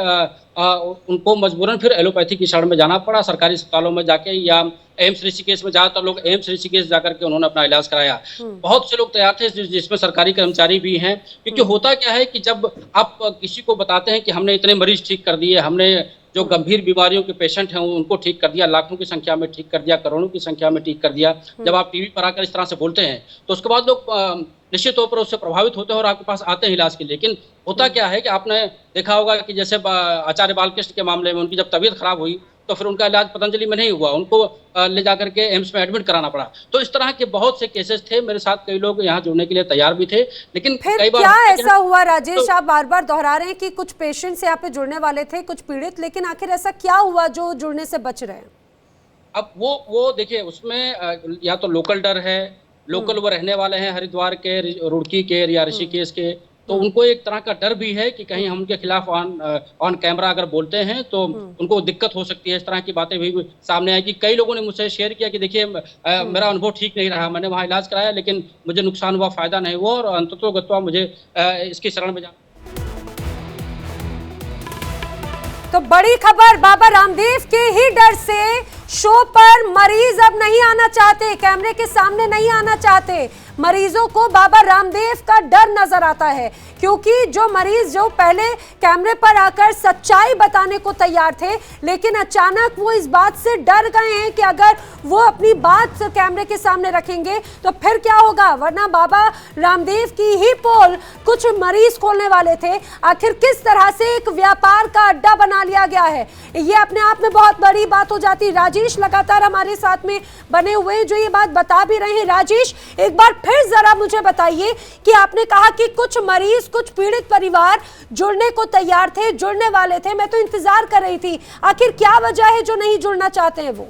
उनको मजबूरन फिर एलोपैथी की शरण में जाना पड़ा। सरकारी अस्पतालों में जाके या एम्स ऋषिकेश में, ज़्यादातर लोग एम्स ऋषिकेश जाकर के उन्होंने अपना इलाज कराया। बहुत से लोग तैयार थे जिसमें सरकारी कर्मचारी भी हैं, क्योंकि होता क्या है कि जब आप किसी को बताते हैं कि हमने इतने मरीज ठीक कर दिए, हमने जो गंभीर बीमारियों के पेशेंट हैं उनको ठीक कर दिया, लाखों की संख्या में ठीक कर दिया, करोड़ों की संख्या में ठीक कर दिया, जब आप टीवी पर आकर इस तरह से बोलते हैं तो उसके बाद लोग निश्चित तौर पर उससे प्रभावित होते हैं और आपके पास आते हैं इलाज के लिए। लेकिन होता क्या है कि आपने देखा होगा कि जैसे आचार्य बालकृष्ण के मामले में उनकी जब तबीयत खराब हुई तो फिर उनका इलाज पतंजलि में नहीं हुआ, उनको ले जाकर के एम्स में एडमिट कराना पड़ा। तो इस तरह के बहुत से केसेस थे। मेरे साथ कई लोग यहाँ जुड़ने के लिए तैयार भी थे, लेकिन फिर कई बार क्या ऐसा हुआ राजेश, आप बार बार दोहरा रहे हैं कि कुछ पेशेंट्स यहाँ पे जुड़ने वाले थे, कुछ पीड़ित, लेकिन आखिर ऐसा क्या हुआ जो जुड़ने से बच रहे हैं? अब वो देखिए, उसमें या तो लोकल डर है, लोकल वो रहने वाले हैं हरिद्वार के, रुड़की के या ऋषिकेश के, तो उनको एक तरह का डर भी है कि कहीं हम उनके खिलाफ ऑन कैमरा अगर बोलते हैं तो उनको दिक्कत हो सकती है। इस तरह की बातें भी सामने आई कि कई लोगों ने मुझसे शेयर किया कि देखिए मेरा अनुभव ठीक नहीं रहा, मैंने वहाँ इलाज कराया लेकिन मुझे नुकसान हुआ, फायदा नहीं हुआ और अंततोगत्वा मुझे इसकी शरण में जाना। तो बड़ी खबर, बाबा रामदेव के ही डर से शो पर मरीज अब नहीं आना चाहते, कैमरे के सामने नहीं आना चाहते। मरीजों को बाबा रामदेव का डर नजर आता है, क्योंकि जो मरीज जो पहले कैमरे पर आकर सच्चाई बताने को तैयार थे, लेकिन अचानक वो इस बात से डर गए हैं कि अगर वो अपनी बात कैमरे के सामने रखेंगे तो फिर क्या होगा, वरना बाबा रामदेव की ही पोल कुछ मरीज खोलने वाले थे। आखिर किस तरह से एक व्यापार का अड्डा बना लिया गया है, ये अपने आप में बहुत बड़ी बात हो जाती। राजेश लगातार हमारे साथ में बने हुए हैं जो ये बात बता भी रहे हैं। राजेश, एक बार फिर जरा मुझे बताइए कि आपने कहा कि कुछ मरीज, कुछ पीड़ित परिवार जुड़ने को तैयार थे, जुड़ने वाले थे, मैं तो इंतजार कर रही थी, आखिर क्या वजह है जो नहीं जुड़ना चाहते हैं वो?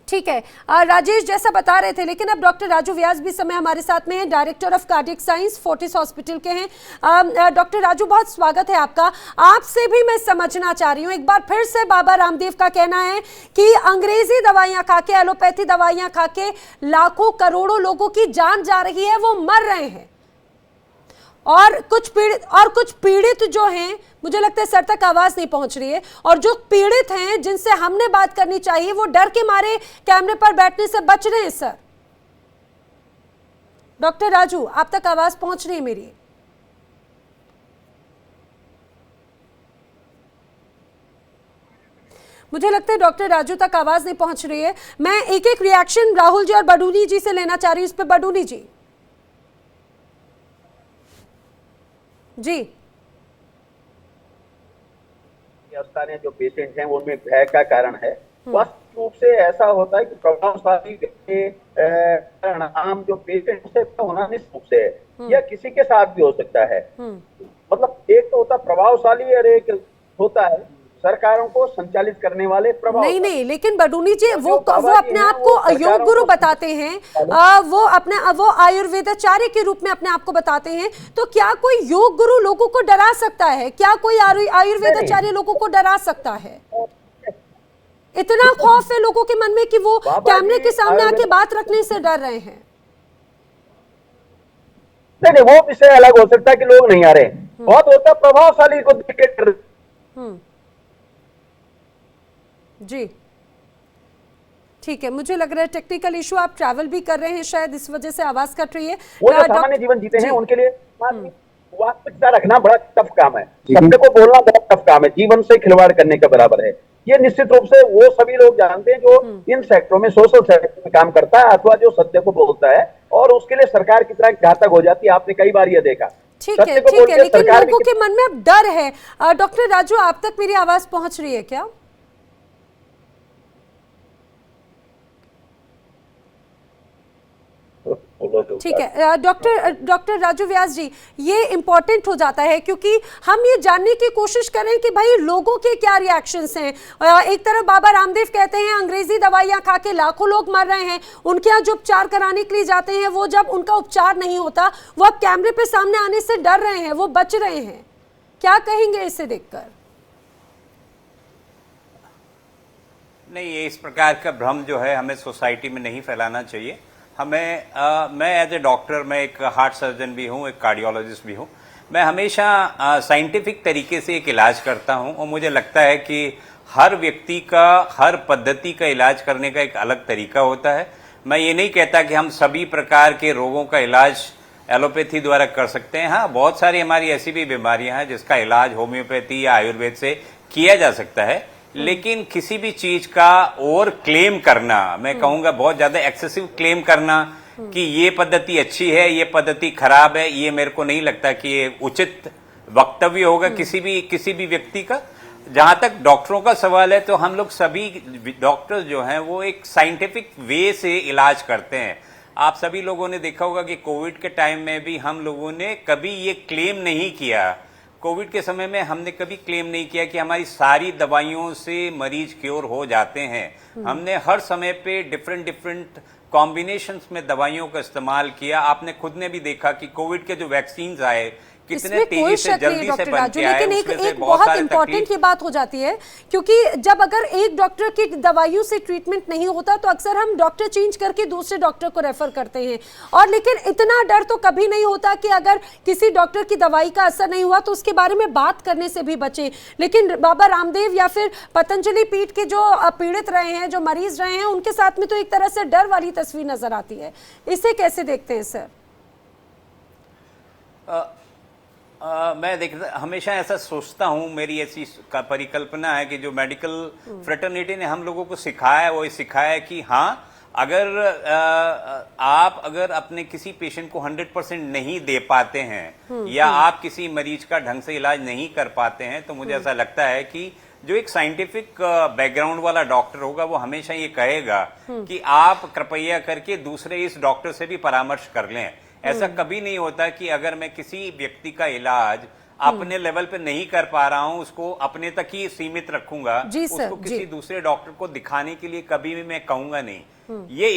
ठीक है राजेश, जैसा बता रहे थे, लेकिन अब डॉक्टर राजू व्यास भी समय हमारे साथ में हैं, director of cardiac science Fortis hospital के हैं। डॉक्टर राजू, बहुत स्वागत है आपका। आपसे भी मैं समझना चाह रही हूँ, एक बार फिर से बाबा रामदेव का कहना है कि अंग्रेजी दवाइयाँ खा के, एलोपैथी दवाइयाँ खा के लाखों करोड़ों लोगों की जान जा रही है, वो मर रहे हैं, और कुछ पीड़ित जो हैं, मुझे लगता है सर तक आवाज नहीं पहुंच रही है, और जो पीड़ित हैं जिनसे हमने बात करनी चाहिए वो डर के मारे कैमरे पर बैठने से बच रहे हैं। सर डॉक्टर राजू, आप तक आवाज पहुंच रही है मेरी? मुझे लगता है डॉक्टर राजू तक आवाज नहीं पहुंच रही है। मैं एक एक रिएक्शन राहुल जी और बडूनी जी से लेना चाह रही हूं। इस पे बडूनी जी। जी, स्थानीय जो पेशेंट हैं उनमें भय का कारण है। वास्तविक रूप से ऐसा होता है कि प्रभावशाली परिणाम जो पेशेंट से होना निश्चित रूप से है, या किसी के साथ भी हो सकता है। मतलब एक तो होता प्रभावशाली और एक होता है सरकारों को संचालित करने वाले प्रभाव। नहीं, लेकिन बडूनी जी वो अपने आप को योग गुरु बताते हैं, वो आयुर्वेदाचार्य के रूप में अपने आप को बताते हैं, तो क्या कोई योग गुरु लोगों को डरा सकता है? क्या कोई आयुर्वेदाचार्य लोगों को डरा सकता है? इतना खौफ है लोगों के मन में कि वो कैमरे के सामने आके बात रखने से डर रहे हैं। नहीं, वो विषय अलग हो सकता है कि लोग नहीं आ रहे, बहुत होता प्रभावशाली को देख के। जी ठीक है, मुझे लग रहा है टेक्निकल इशू, आप ट्रैवल भी कर रहे हैं शायद, इस वजह से आवाज कट रही है। वो जो सामान्य जीवन जीते हैं उनके लिए वास्तविकता रखना बड़ा टफ काम है, सत्य को बोलना बड़ा टफ काम है, जीवन से खिलवाड़ करने के बराबर है। ये निश्चित रूप से वो सभी लोग जानते हैं जो इन सेक्टरों में, सोशल सेक्टर में काम करता है अथवा जो सत्य को बोलता है, और उसके लिए सरकार की तरह घातक हो जाती है। आपने कई बार ये देखा। ठीक है, लेकिन लोगों के मन में अब डर है। डॉक्टर राजू, आप तक मेरी आवाज पहुंच रही है क्या? ठीक है डॉक्टर राजू व्यास जी, ये इंपॉर्टेंट हो जाता है क्योंकि हम ये जानने की कोशिश करें कि भाई लोगों के क्या रिएक्शंस हैं। एक तरफ बाबा रामदेव कहते हैं अंग्रेजी दवाइयां खा के लाखों लोग मर रहे हैं, उनके यहाँ जो उपचार कराने के लिए जाते हैं वो जब उनका उपचार नहीं होता, वो अब कैमरे पे सामने आने से डर रहे हैं, वो बच रहे हैं। क्या कहेंगे इसे देखकर? नहीं, ये इस प्रकार का भ्रम जो है हमें सोसाइटी में नहीं फैलाना चाहिए। हमें मैं एज ए डॉक्टर, मैं एक हार्ट सर्जन भी हूँ, एक कार्डियोलॉजिस्ट भी हूँ। मैं हमेशा साइंटिफिक तरीके से एक इलाज करता हूँ और मुझे लगता है कि हर व्यक्ति का, हर पद्धति का इलाज करने का एक अलग तरीका होता है। मैं ये नहीं कहता कि हम सभी प्रकार के रोगों का इलाज एलोपैथी द्वारा कर सकते हैं। हाँ, बहुत सारी हमारी ऐसी भी बीमारियां हैं जिसका इलाज होम्योपैथी या आयुर्वेद से किया जा सकता है, लेकिन किसी भी चीज का और क्लेम करना, मैं कहूँगा बहुत ज़्यादा एक्सेसिव क्लेम करना कि ये पद्धति अच्छी है, ये पद्धति खराब है, ये मेरे को नहीं लगता कि ये उचित वक्तव्य होगा किसी भी व्यक्ति का। जहां तक डॉक्टरों का सवाल है, तो हम लोग सभी डॉक्टर्स जो हैं वो एक साइंटिफिक वे से इलाज करते हैं। आप सभी लोगों ने देखा होगा कि कोविड के टाइम में भी हम लोगों ने कभी ये क्लेम नहीं किया, कोविड के समय में हमने कभी क्लेम नहीं किया कि हमारी सारी दवाइयों से मरीज क्योर हो जाते हैं। हमने हर समय पे डिफरेंट कॉम्बिनेशंस में दवाइयों का इस्तेमाल किया। आपने खुद ने भी देखा कि कोविड के जो वैक्सीन आए कितने तेजी से जल्दी से बन के आए, लेकिन एक बहुत इंपॉर्टेंट ये बात हो जाती है, क्योंकि जब अगर एक डॉक्टर की दवाइयों से ट्रीटमेंट नहीं होता तो अक्सर हम डॉक्टर चेंज करके दूसरे डॉक्टर को रेफर करते हैं। और लेकिन इतना डर तो कभी नहीं होता कि अगर किसी डॉक्टर की दवाई का असर नहीं हुआ तो उसके बारे में बात करने से भी बचे। लेकिन बाबा रामदेव या फिर पतंजलि पीठ के जो पीड़ित रहे हैं, जो मरीज रहे हैं, उनके साथ में तो एक तरह से डर वाली तस्वीर नजर आती है। इसे कैसे देखते हैं सर? मैं हमेशा ऐसा सोचता हूँ, मेरी ऐसी परिकल्पना है कि जो मेडिकल फ्रेटर्निटी ने हम लोगों को सिखाया है, वो सिखाया है कि हाँ, अगर आप अगर अपने किसी पेशेंट को 100% नहीं दे पाते हैं या आप किसी मरीज का ढंग से इलाज नहीं कर पाते हैं, तो मुझे ऐसा लगता है कि जो एक साइंटिफिक बैकग्राउंड वाला डॉक्टर होगा वो हमेशा ये कहेगा कि आप कृपया करके दूसरे इस डॉक्टर से भी परामर्श कर लें। ऐसा कभी नहीं होता कि अगर मैं किसी व्यक्ति का इलाज अपने लेवल पे नहीं कर पा रहा हूं, उसको अपने तक ही सीमित रखूंगा, उसको किसी दूसरे डॉक्टर को दिखाने के लिए कभी भी मैं कहूंगा नहीं। ये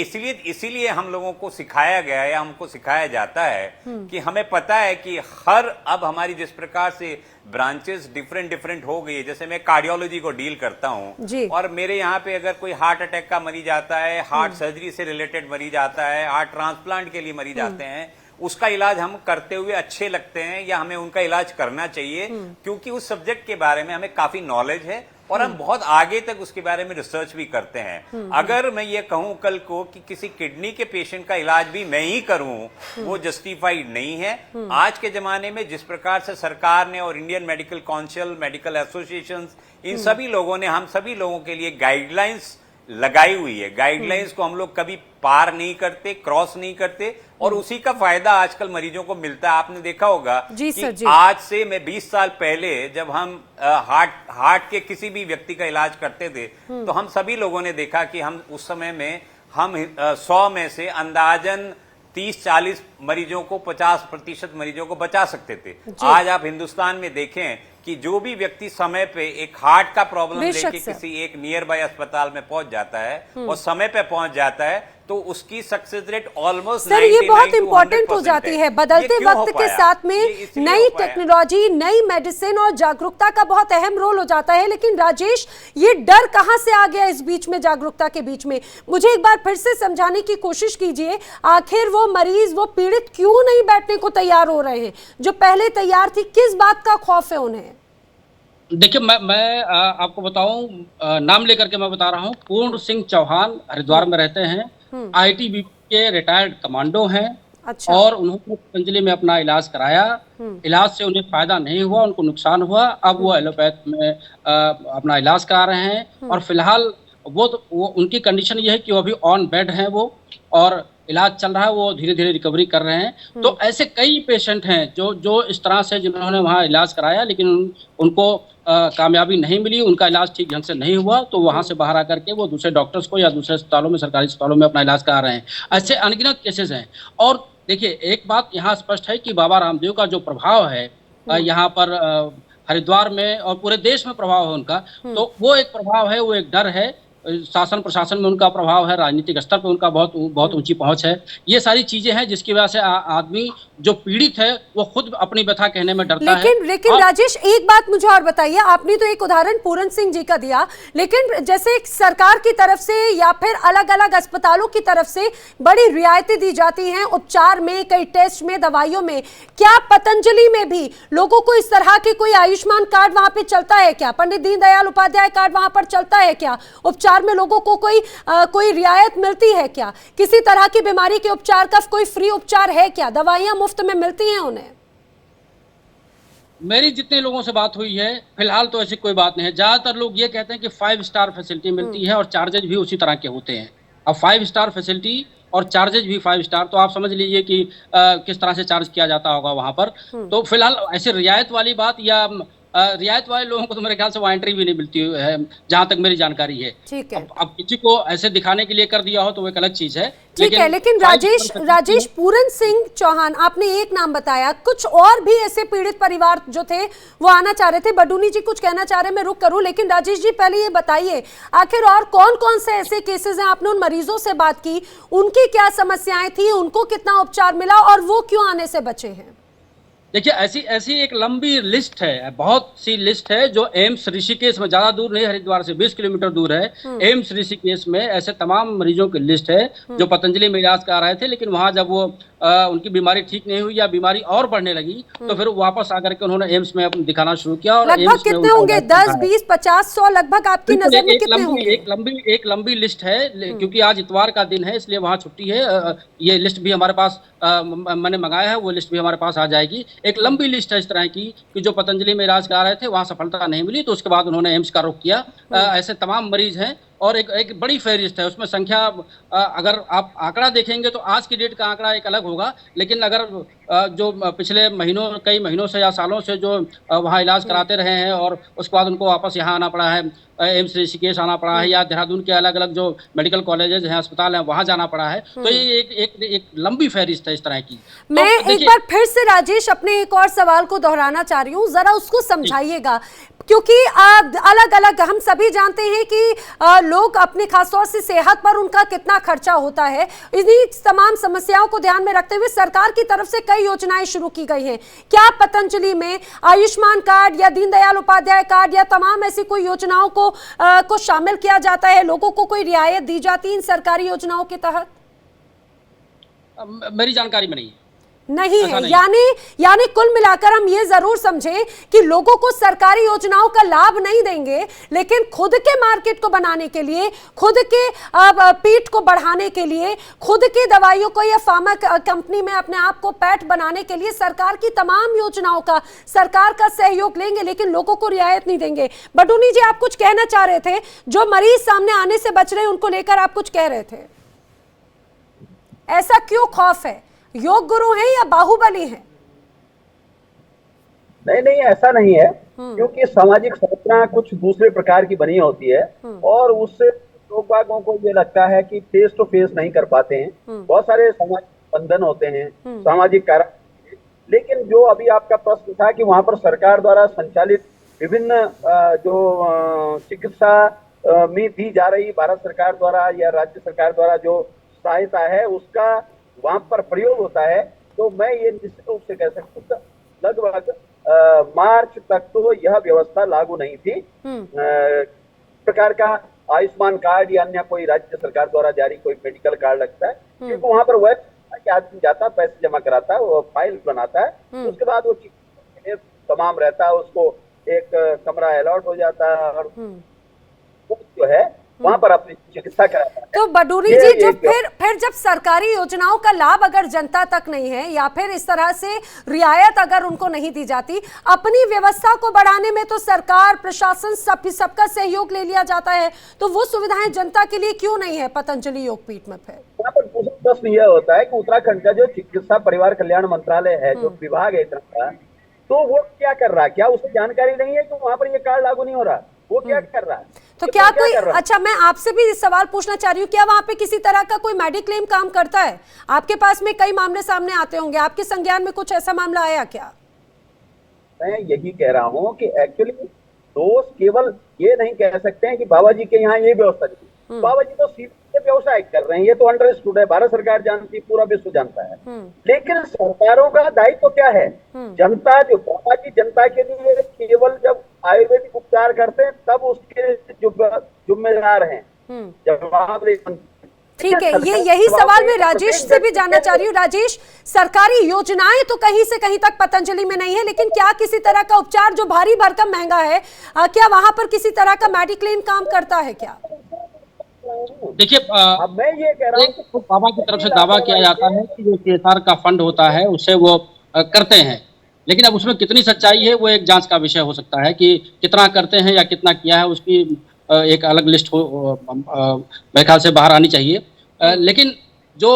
इसीलिए हम लोगों को सिखाया गया या हमको सिखाया जाता है कि हमें पता है कि अब हमारी जिस प्रकार से ब्रांचेस डिफरेंट हो गई है। जैसे मैं कार्डियोलॉजी को डील करता हूं और मेरे यहाँ पे अगर कोई हार्ट अटैक का मरीज आता है, हार्ट सर्जरी से रिलेटेड मरीज आता है, हार्ट ट्रांसप्लांट के लिए मरीज आते हैं, उसका इलाज हम करते हुए अच्छे लगते हैं या हमें उनका इलाज करना चाहिए, क्योंकि उस सब्जेक्ट के बारे में हमें काफी नॉलेज है और हम बहुत आगे तक उसके बारे में रिसर्च भी करते हैं। अगर मैं ये कहूं कल को कि किसी किडनी के पेशेंट का इलाज भी मैं ही करूं, वो जस्टिफाइड नहीं है। आज के जमाने में जिस प्रकार से सरकार ने और Indian medical council, medical association, इन सभी लोगों ने हम सभी लोगों के लिए गाइडलाइंस लगाई हुई है। गाइडलाइंस को हम लोग कभी पार नहीं करते, क्रॉस नहीं करते, और उसी का फायदा आजकल मरीजों को मिलता है। आपने देखा होगा कि आज से मैं 20 साल पहले जब हम हार्ट के किसी भी व्यक्ति का इलाज करते थे, तो हम सभी लोगों ने देखा कि हम उस समय में हम 100 में से अंदाजन 30-40 मरीजों को, 50% मरीजों को बचा सकते थे। आज आप हिंदुस्तान में देखें कि जो भी व्यक्ति समय पे एक हार्ट का प्रॉब्लम लेके किसी एक नियर बाय अस्पताल में पहुंच जाता है और समय पे पहुंच जाता है, तो उसकी सक्सेस रेट ऑलमोस्ट सर, ये बहुत इंपॉर्टेंट हो जाती है। बदलते वक्त के साथ में नई टेक्नोलॉजी, नई मेडिसिन और जागरूकता का बहुत अहम रोल हो जाता है। लेकिन राजेश, ये डर कहां से आ गया इस बीच में, जागरूकता के बीच में? मुझे एक बार फिर से समझाने की कोशिश कीजिए। आखिर वो मरीज, वो पीड़ित क्यों नहीं बैठने को तैयार हो रहे हैं जो पहले तैयार थी? किस बात का खौफ है उन्हें? देखिए, मैं आपको बताऊं, नाम लेकर के मैं बता रहा हूं। पूर्ण सिंह चौहान हरिद्वार में रहते हैं, ITBP के रिटायर्ड कमांडो हैं। अच्छा। और उन्होंने पतंजलि में अपना इलाज कराया, इलाज से उन्हें फायदा नहीं हुआ, उनको नुकसान हुआ। अब वो एलोपैथ में अपना इलाज करा रहे हैं और फिलहाल वो उनकी कंडीशन ये है कि वो अभी ऑन बेड हैं वो, और इलाज चल रहा है, वो धीरे धीरे रिकवरी कर रहे हैं। तो ऐसे कई पेशेंट हैं जो इस तरह से, जिन्होंने वहाँ इलाज कराया लेकिन उनको कामयाबी नहीं मिली, उनका इलाज ठीक ढंग से नहीं हुआ, तो वहाँ से बाहर आकर के वो दूसरे डॉक्टर्स को या दूसरे अस्पतालों में, सरकारी अस्पतालों में अपना इलाज करा रहे हैं। ऐसे अनगिनत केसेस हैं। और देखिए, एक बात यहाँ स्पष्ट है कि बाबा रामदेव का जो प्रभाव है यहाँ पर हरिद्वार में और पूरे देश में प्रभाव है उनका, तो वो एक प्रभाव है, वो एक डर है शासन प्रशासन में उनका प्रभाव है, राजनीतिक स्तर पर उनका बहुत ऊंची पहुंच है। ये सारी चीजें हैं जिसकी वजह से आदमी जो पीड़ित है वो खुद अपनी व्यथा कहने में डरता है। लेकिन राजेश, एक बात मुझे और बताइए, आपने तो एक उदाहरण पूरन सिंह जी का दिया, लेकिन जैसे सरकार की तरफ से या फिर अलग अलग अस्पतालों की तरफ से बड़ी रियायतें दी जाती हैं उपचार में, कई टेस्ट में, दवाइयों में, क्या पतंजलि में भी लोगों को इस तरह के कोई आयुष्मान कार्ड वहां पे चलता है क्या? पंडित दीनदयाल उपाध्याय कार्ड वहां पर चलता है क्या? उपचार में लोगों को कोई रियायत मिलती है क्या? किसी तरह की बीमारी के उपचार का कोई फ्री उपचार है क्या? दवाइयां मुफ्त में मिलती हैं उन्हें? मेरी जितने लोगों से बात हुई है फिलहाल तो ऐसी कोई बात नहीं है। ज्यादातर लोग ये कहते हैं कि 5 स्टार फैसिलिटी मिलती है और चार्जेज भी उसी तरह के होते हैं। अब 5 स्टार फैसिलिटी और चार्जेज भी 5 स्टार, तो आप समझ लीजिए कि किस तरह से चार्ज किया जाता होगा वहां पर। तो फिलहाल ऐसे रियायत वाली बात या रियायत वाले लोगों को तो मेरे ख्याल से वहाँ एंट्री भी नहीं मिलती है, जहां तक मेरी जानकारी है। ठीक है। अब किसी को ऐसे दिखाने के लिए कर दिया हो तो वो एक अलग चीज है। ठीक है, लेकिन राजेश पूरन सिंह चौहान, आपने एक नाम बताया, कुछ और भी ऐसे पीड़ित परिवार जो थे वो आना चाह रहे थे। बडूनी जी कुछ कहना चाह रहे, मैं रुक करूं, लेकिन राजेश जी पहले ये बताइए आखिर और कौन कौन से ऐसे केसेस हैं? आपने उन मरीजों से बात की, उनकी क्या समस्याएं थी, उनको कितना उपचार मिला और वो क्यों आने से बचे हैं? देखिए, ऐसी एक लंबी लिस्ट है, बहुत सी लिस्ट है जो एम्स ऋषिकेश में, ज्यादा दूर नहीं, हरिद्वार से 20 किलोमीटर दूर है। एम्स ऋषिकेश में ऐसे तमाम मरीजों की लिस्ट है जो पतंजलि में इलाज करा रहे थे, लेकिन वहां जब वो उनकी बीमारी ठीक नहीं हुई या बीमारी और बढ़ने लगी तो फिर वापस आकर के उन्होंने एम्स में अपना दिखाना शुरू किया। और लगभग कितने होंगे? 10, 20, 50, 100 लगभग आपकी नजर में कितने होंगे? एक लंबी लिस्ट है, क्योंकि आज इतवार का दिन है इसलिए वहां छुट्टी है। ये लिस्ट भी हमारे पास मैंने मंगाया है, वो लिस्ट भी हमारे पास आ जाएगी। एक लंबी लिस्ट है इस तरह की कि जो पतंजलि में इलाज करा रहे थे, वहां सफलता नहीं मिली तो उसके बाद उन्होंने एम्स का रुख किया। ऐसे तमाम मरीज हैं और एक बड़ी फेहरिस्त है, उसमें संख्या अगर आप आंकड़ा देखेंगे तो आज की डेट का आंकड़ा एक अलग होगा, लेकिन अगर जो पिछले कई महीनों से या सालों से जो वहाँ इलाज कराते रहे हैं और उसके बाद उनको वापस यहाँ आना पड़ा है, एम्स ऋषिकेश आना पड़ा है या देहरादून के अलग अलग जो मेडिकल कॉलेजेस हैं, अस्पताल हैं, वहाँ जाना पड़ा है, तो ये एक लंबी फहरिस्त है इस तरह की। मैं एक बार फिर से राजेश अपने एक और सवाल को दोहराना चाह रही हूँ, जरा उसको समझाइएगा, क्योंकि अलग अलग हम सभी जानते हैं कि लोग अपने खासतौर से सेहत पर उनका कितना खर्चा होता है। इन्हीं तमाम समस्याओं को ध्यान में रखते हुए सरकार की तरफ से कई योजनाएं शुरू की गई हैं। क्या पतंजलि में आयुष्मान कार्ड या दीनदयाल उपाध्याय कार्ड या तमाम ऐसी कोई योजनाओं को शामिल किया जाता है? लोगों को कोई रियायत दी जाती है इन सरकारी योजनाओं के तहत? मेरी जानकारी में नहीं है। यानी कुल मिलाकर हम ये जरूर समझें कि लोगों को सरकारी योजनाओं का लाभ नहीं देंगे, लेकिन खुद के मार्केट को बनाने के लिए, खुद के पीठ को बढ़ाने के लिए, खुद की दवाइयों को या फार्मा कंपनी में अपने आप को पैठ बनाने के लिए सरकार की तमाम योजनाओं का, सरकार का सहयोग लेंगे, लेकिन लोगों को रियायत नहीं देंगे। बडूनी जी, आप कुछ कहना चाह रहे थे, जो मरीज सामने आने से बच रहे हैं उनको लेकर आप कुछ कह रहे थे, ऐसा क्यों खौफ है? योग गुरु हैं या बाहुबली हैं? नहीं, ऐसा नहीं है, क्योंकि सामाजिक संरचना कुछ दूसरे प्रकार की बनी होती है और उससे लोग बागों को ये लगता है कि फेस टू फेस नहीं कर पाते हैं। बहुत सारे सामाजिक बंधन होते हैं, सामाजिक कारण। लेकिन जो अभी आपका प्रश्न था कि वहां पर सरकार द्वारा संचालित विभिन्न जो चिकित्सा में दी जा रही भारत सरकार द्वारा या राज्य सरकार द्वारा जो सहायता है उसका वहां पर प्रयोग होता है, तो मैं ये निश्चित रूप से कह सकता हूँ लगभग मार्च तक तो यह व्यवस्था लागू नहीं थी। प्रकार का आयुष्मान कार्ड या अन्य कोई राज्य सरकार द्वारा जारी कोई मेडिकल कार्ड लगता है, क्योंकि वहां पर वह आदमी जाता है, पैसे जमा कराता है, वो फाइल बनाता है, उसके बाद वो तमाम रहता है, उसको एक कमरा अलॉट हो जाता है और जो है वहां पर अपनी चिकित्सा कराता है। तो बडूनी जी, जो फिर जब सरकारी योजनाओं का लाभ अगर जनता तक नहीं है या फिर इस तरह से रियायत अगर उनको नहीं दी जाती, अपनी व्यवस्था को बढ़ाने में तो सरकार, प्रशासन, सबका सहयोग ले लिया जाता है, तो वो सुविधाएं जनता के लिए क्यों नहीं है पतंजलि योगपीठ में? फिर यहाँ पर प्रश्न यह होता है कि उत्तराखंड का जो चिकित्सा परिवार कल्याण मंत्रालय है, जो विभाग है इतना का, तो वो क्या कर रहा है? क्या उसे जानकारी नहीं है कि वहां पर ये कार्ड लागू नहीं हो रहा? वो क्या कर रहा है? तो क्या कोई, अच्छा मैं आपसे भी सवाल पूछना चाह रही हूँ, क्या वहां पे किसी तरह का कोई मेडिक्लेम काम करता है? आपके पास में कई मामले सामने आते होंगे, आपके संज्ञान में कुछ ऐसा मामला आया क्या? मैं यही कह रहा हूँ कि एक्चुअली दोष केवल ये नहीं कह सकते हैं कि बाबा जी के यहाँ ये व्यवस्था थी। बाबा जी तो सीधे व्यवसाय कर रहे हैं, ये तो अंडरस्टूड है, भारत सरकार जानती है, पूरा विश्व जानता है। लेकिन सरकारों का दायित्व क्या है? जनता, जो बाबा जी जनता के लिए केवल जब आयुर्वेदिक उपचार करते हैं तब उसके जिम्मेदार हैं, जवाबदेह। ठीक है, ये यही सवाल मैं राजेश से भी जानना चाह रही हूँ। राजेश, सरकारी योजनाएं तो कहीं से कहीं तक पतंजलि में नहीं है, लेकिन क्या किसी तरह का उपचार जो भारी भरकम महंगा है, क्या वहां पर किसी तरह का मेडिक्लेम काम करता है क्या? देखिए, अब मैं ये कह रहा हूँ, बाबा की तरफ से दावा किया जाता है कि जो CSR का फंड होता है उससे वो करते हैं, लेकिन अब उसमें कितनी सच्चाई है वो एक जांच का विषय हो सकता है कि कितना करते हैं या कितना किया है, उसकी एक अलग लिस्ट हो मेरे ख्याल से बाहर आनी चाहिए। लेकिन जो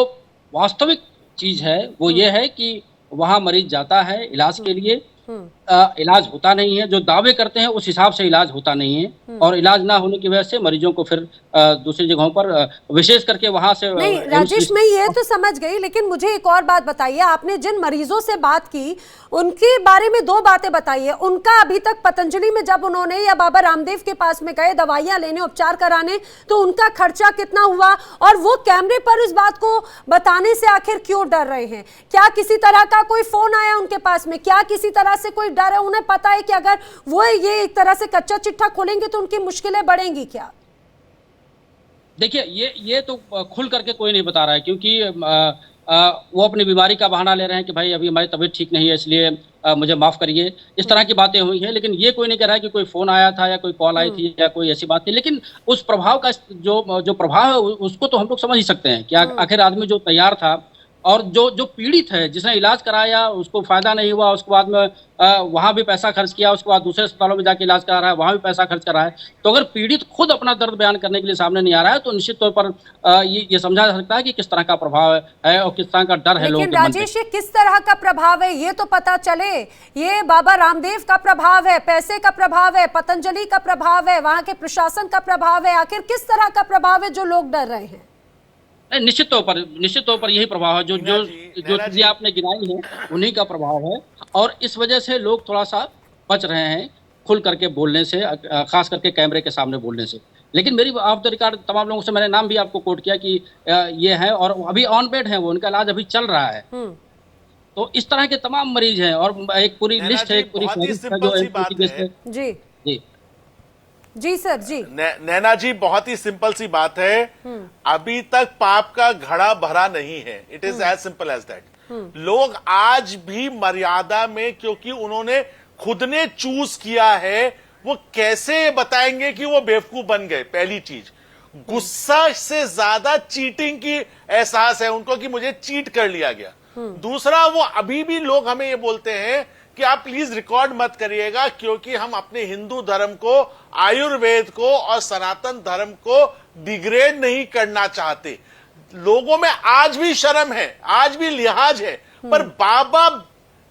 वास्तविक चीज है वो ये है कि वहाँ मरीज जाता है इलाज के लिए, इलाज होता नहीं है, जो दावे करते हैं उस हिसाब से इलाज होता नहीं है, और इलाज ना होने की वजह से मरीजों को फिर दूसरी जगहों पर विशेष करके वहां से नहीं राजेश, मैं ये तो समझ गई, लेकिन मुझे एक और बात बताइए, आपने जिन मरीजों से बात की उनके बारे में दो बातें बताइए। उनका अभी तक पतंजलि में जब उन्होंने या बाबा रामदेव के पास में गए दवाइयां लेने, उपचार कराने, तो उनका खर्चा कितना हुआ, और वो कैमरे पर इस बात को बताने से आखिर क्यों डर रहे हैं? क्या किसी तरह का कोई फोन आया उनके पास में? क्या किसी तरह से कोई डर है? उन्हें पता है कि अगर वो ये एक तरह से कच्चा चिट्ठा खोलेंगे तो उनकी मुश्किलें बढ़ेंगी क्या? देखिए, ये तो खुल करके कोई नहीं बता रहा है, क्योंकि वो अपनी बीमारी का बहाना ले रहे हैं कि भाई अभी हमारी तबीयत ठीक नहीं है इसलिए मुझे माफ करिए, इस तरह की बातें हुई हैं। लेकिन ये कोई नहीं कह रहा है कि कोई फोन आया था या कोई कॉल आई थी या कोई ऐसी बात थी। लेकिन उस प्रभाव का जो प्रभाव है उसको तो हम लोग समझ ही सकते हैं कि आखिर आदमी जो तैयार था और जो पीड़ित है, जिसने इलाज कराया उसको फायदा नहीं हुआ, उसके बाद में वहाँ भी पैसा खर्च किया, उसके बाद दूसरे अस्पतालों में जाके इलाज करा रहा है, वहाँ भी पैसा खर्च करा है। तो अगर पीड़ित खुद अपना दर्द बयान करने के लिए सामने नहीं आ रहा है तो निश्चित तौर पर ये समझा जा सकता है कि किस तरह का प्रभाव है और किस तरह का डर है लोगों के मन में। राजेश, ये किस तरह का प्रभाव है ये तो पता चले। ये बाबा रामदेव का प्रभाव है, पैसे का प्रभाव है, पतंजलि का प्रभाव है, वहाँ के प्रशासन का प्रभाव है, आखिर किस तरह का प्रभाव है जो लोग डर रहे हैं? निश्चित तौर पर यही प्रभाव है, जो चीजें आपने गिनाई है उन्हीं का प्रभाव है, और इस वजह से लोग थोड़ा सा बच रहे हैं खुल करके बोलने से, खास करके कैमरे के सामने बोलने से। लेकिन मेरी ऑफ द रिकॉर्ड तमाम लोगों से मैंने नाम भी आपको कोट किया कि ये है और अभी ऑन बेड है, वो उनका इलाज अभी चल रहा है। तो इस तरह के तमाम मरीज हैं और एक पूरी लिस्ट है, एक पूरी जी जी जी सर जी। नैना जी, बहुत ही सिंपल सी बात है, अभी तक पाप का घड़ा भरा नहीं है। It is as simple as that. लोग आज भी मर्यादा में, क्योंकि उन्होंने खुद ने चूज किया है, वो कैसे बताएंगे कि वो बेवकूफ बन गए? पहली चीज, गुस्सा से ज्यादा चीटिंग की एहसास है उनको कि मुझे चीट कर लिया गया। दूसरा, वो अभी भी लोग हमें ये बोलते हैं कि आप प्लीज रिकॉर्ड मत करिएगा, क्योंकि हम अपने हिंदू धर्म को, आयुर्वेद को और सनातन धर्म को डिग्रेड नहीं करना चाहते। लोगों में आज भी शर्म है, आज भी लिहाज है, पर बाबा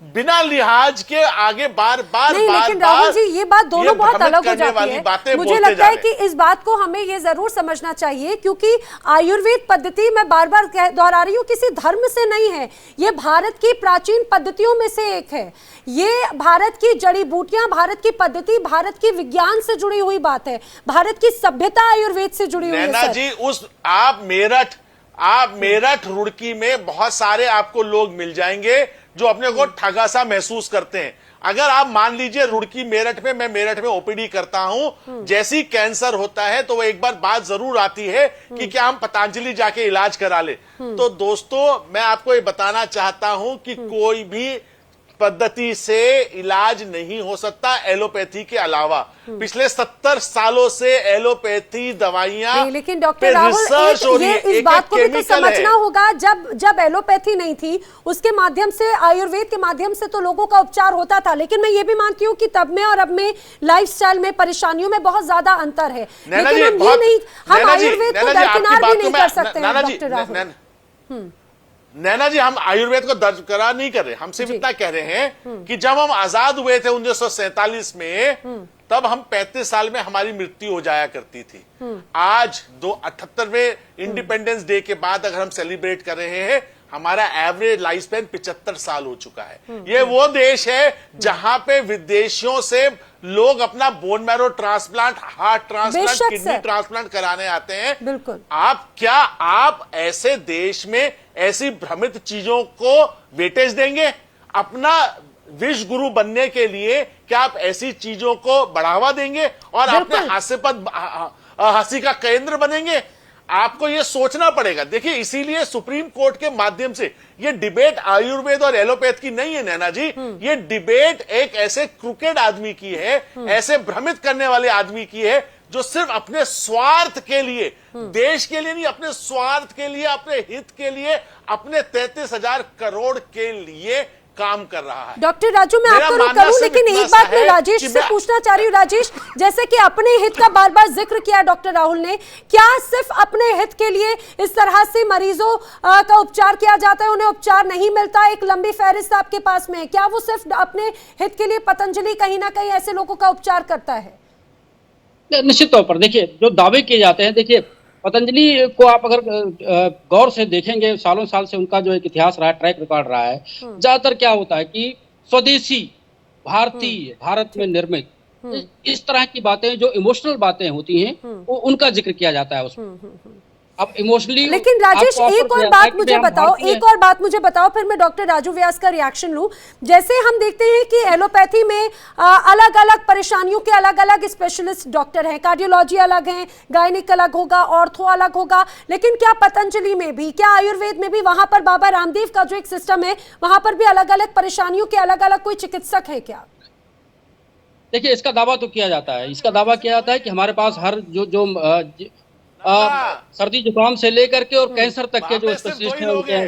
बिना लिहाज के आगे बार बार नहीं, लेकिन राहुल जी ये बात दोनों बहुत अलग हो जाती है। मुझे लगता है कि इस बात को हमें ये जरूर समझना चाहिए, क्योंकि आयुर्वेद पद्धति, मैं बार बार दोहरा रही हूँ, किसी धर्म से नहीं है, ये भारत की प्राचीन पद्धतियों में से एक है। ये भारत की जड़ी बूटियां, भारत की पद्धति, भारत की विज्ञान से जुड़ी हुई बात है, भारत की सभ्यता आयुर्वेद से जुड़ी हुई है। नैना जी, आप मेरठ रुड़की में बहुत सारे आपको लोग मिल जाएंगे जो अपने को ठगा सा महसूस करते हैं। अगर आप मान लीजिए रुड़की मेरठ में, मैं मेरठ में ओपीडी करता हूं, जैसी कैंसर होता है तो वो एक बार बात जरूर आती है कि क्या हम पतंजलि जाके इलाज करा ले। तो दोस्तों, मैं आपको ये बताना चाहता हूं कि कोई भी पद्धति से इलाज नहीं हो सकता एलोपैथी के अलावा। पिछले 70 सालों से एलोपैथी दवाइयां, लेकिन डॉक्टर राहुल, ये इस बात को भी तो समझना होगा, जब एलोपैथी नहीं थी उसके माध्यम से, आयुर्वेद के माध्यम से तो लोगों का उपचार होता था। लेकिन मैं ये भी मानती हूँ कि तब में और अब में लाइफस्टाइल में, परेशानियों में बहुत ज्यादा अंतर है। लेकिन हम आयुर्वेद को दरकिनार भी नहीं कर सकते हैं डॉक्टर राहुल। नैना जी, हम आयुर्वेद को दर्ज करा नहीं कर रहे, हम सिर्फ इतना कह रहे हैं कि जब हम आजाद हुए थे 1947 में, तब हम 35 साल में हमारी मृत्यु हो जाया करती थी। आज 78वें इंडिपेंडेंस डे के बाद अगर हम सेलिब्रेट कर रहे हैं हमारा एवरेज लाइफ स्पैन 75 साल हो चुका है। ये वो देश है जहां पे विदेशियों से लोग अपना bone marrow transplant, heart transplant, बेशक किडनी सर। ट्रांसप्लांट कराने आते हैं। बिल्कुल। आप ऐसे देश में ऐसी भ्रमित चीजों को वेटेज देंगे? अपना विश्व गुरु बनने के लिए क्या आप ऐसी चीजों को बढ़ावा देंगे और अपने हास्यास्पद हंसी का केंद्र बनेंगे? आपको यह सोचना पड़ेगा। देखिए, इसीलिए सुप्रीम कोर्ट के माध्यम से ये डिबेट आयुर्वेद और एलोपैथ की नहीं है नैना जी, ये डिबेट एक ऐसे क्रूकेड आदमी की है, ऐसे भ्रमित करने वाले आदमी की है जो सिर्फ अपने स्वार्थ के लिए, देश के लिए नहीं, अपने स्वार्थ के लिए, अपने हित के लिए, अपने 33,000 करोड़ के लिए काम कर रहा है। डॉक्टर राजू, मैं मेरा आपको मानना करूं, सिर्फ लेकिन इतना एक बात सा मैं है राजेश कि से मैं- पूछना चाह रही हूं। राजेश, जैसे कि अपने हित का बार बार जिक्र किया डॉक्टर राहुल ने, क्या सिर्फ अपने हित के लिए इस तरह से मरीजों का उपचार किया जाता है, उन्हें उपचार नहीं मिलता? एक लंबी फहरिस्त आपके पास में है, क्या वो सिर्फ अपने हित के लिए पतंजलि कहीं ना कहीं ऐसे लोगों का उपचार करता है? निश्चित तौर पर देखिए, जो दावे किए जाते हैं, देखिए पतंजलि को आप अगर गौर से देखेंगे, सालों साल से उनका जो एक इतिहास रहा है, ट्रैक रिकॉर्ड रहा है, ज्यादातर क्या होता है कि स्वदेशी, भारतीय, भारत में निर्मित, इस तरह की बातें जो इमोशनल बातें होती हैं, वो उनका जिक्र किया जाता है उसमें। अब इमोशनली, लेकिन राजेश, एक और बात मुझे बताओ, फिर मैं डॉक्टर राजू व्यास का रिएक्शन लूं। जैसे हम देखते हैं कि एलोपैथी में अलग अलग परेशानियों के अलग अलग स्पेशलिस्ट डॉक्टर हैं, कार्डियोलॉजी अलग है, गायनिक अलग होगा, ऑर्थो अलग होगा, लेकिन क्या पतंजलि में भी, क्या आयुर्वेद में भी, वहां पर बाबा रामदेव का जो एक सिस्टम है, वहां पर भी अलग अलग परेशानियों के अलग अलग कोई चिकित्सक है क्या? देखिए, इसका दावा तो किया जाता है, कि हमारे पास हर सर्दी जुकाम से लेकर के और कैंसर तक के जो स्पेशलिस्ट हैं उनके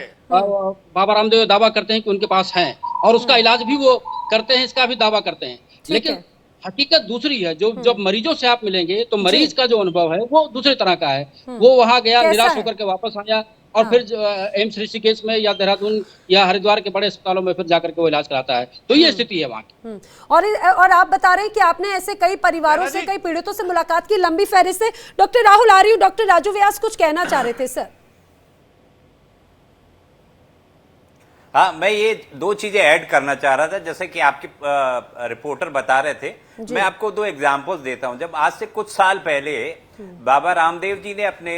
बाबा रामदेव दावा करते हैं कि उनके पास हैं, और उसका इलाज भी वो करते हैं, इसका भी दावा करते हैं। लेकिन हकीकत दूसरी है। जब मरीजों से आप मिलेंगे तो मरीज का जो अनुभव है वो दूसरे तरह का है। वो वहां गया, निराश होकर के वापस आया, और फिर एम्स ऋषिकेश में या देहरादून या हरिद्वार के बड़े अस्पतालों में फिर जाकर के वो इलाज कराता है। तो ये स्थिति है वहाँ की। और आप बता रहे हैं कि आपने ऐसे कई परिवारों से, कई पीड़ितों से मुलाकात की, लंबी फहरिस्त से। डॉक्टर राहुल आ रही हूँ, डॉक्टर राजू व्यास कुछ कहना चाह रहे थे सर। हाँ, मैं ये दो चीजें ऐड करना चाह रहा था। जैसे कि आपके रिपोर्टर बता रहे थे, मैं आपको दो एग्जांपल्स देता हूं। जब आज से कुछ साल पहले बाबा रामदेव जी ने अपने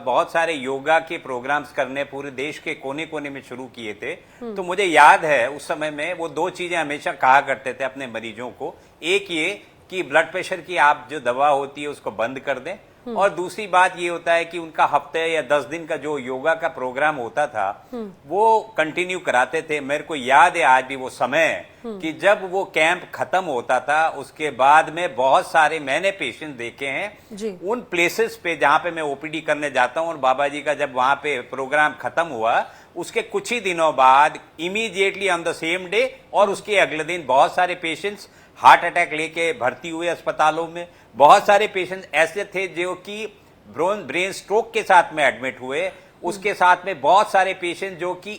बहुत सारे योगा के प्रोग्राम्स करने पूरे देश के कोने कोने में शुरू किए थे, तो मुझे याद है उस समय में वो दो चीजें हमेशा कहा करते थे अपने मरीजों को। एक ये कि ब्लड प्रेशर की आप जो दवा होती है उसको बंद कर दें, और दूसरी बात ये होता है कि उनका हफ्ते या 10 दिन का जो योगा का प्रोग्राम होता था वो कंटिन्यू कराते थे। मेरे को याद है आज भी वो समय कि जब वो कैंप खत्म होता था, उसके बाद में बहुत सारे मैंने पेशेंट देखे हैं उन प्लेसेस पे जहां पे मैं ओपीडी करने जाता हूं, और बाबा जी का जब वहां पे प्रोग्राम खत्म हुआ उसके कुछ ही दिनों बाद immediately on the same day और उसके अगले दिन बहुत सारे पेशेंट्स हार्ट अटैक लेके भर्ती हुए अस्पतालों में। बहुत सारे पेशेंट ऐसे थे जो कि ब्रेन स्ट्रोक के साथ में एडमिट हुए। उसके साथ में बहुत सारे पेशेंट जो कि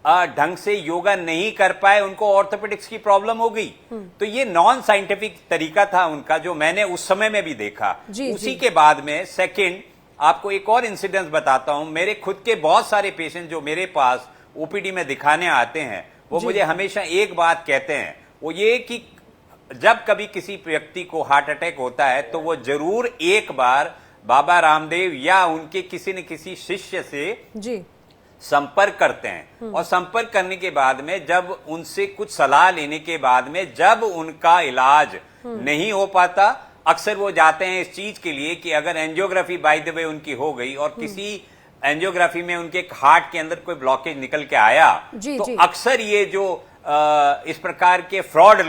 ढंग से योगा नहीं कर पाए, उनको ऑर्थोपेडिक्स की प्रॉब्लम हो गई। तो ये नॉन साइंटिफिक तरीका था उनका, जो मैंने उस समय में भी देखा। उसी के बाद में सेकंड आपको एक और इंसिडेंस बताता हूं। मेरे खुद के बहुत सारे पेशेंट जो मेरे पास ओपीडी में दिखाने आते हैं, वो मुझे हमेशा एक बात कहते हैं, वो ये कि जब कभी किसी व्यक्ति को हार्ट अटैक होता है तो वो जरूर एक बार बाबा रामदेव या उनके किसी न किसी शिष्य से संपर्क करते हैं। और संपर्क करने के बाद में जब उनसे कुछ सलाह लेने के बाद में जब उनका इलाज नहीं हो पाता, अक्सर वो जाते हैं इस चीज के लिए कि अगर एंजियोग्राफी बाय द वे उनकी हो गई और किसी एंजियोग्राफी में उनके हार्ट के अंदर कोई ब्लॉकेज निकल के आया, तो अक्सर ये जो इस प्रकार के फ्रॉड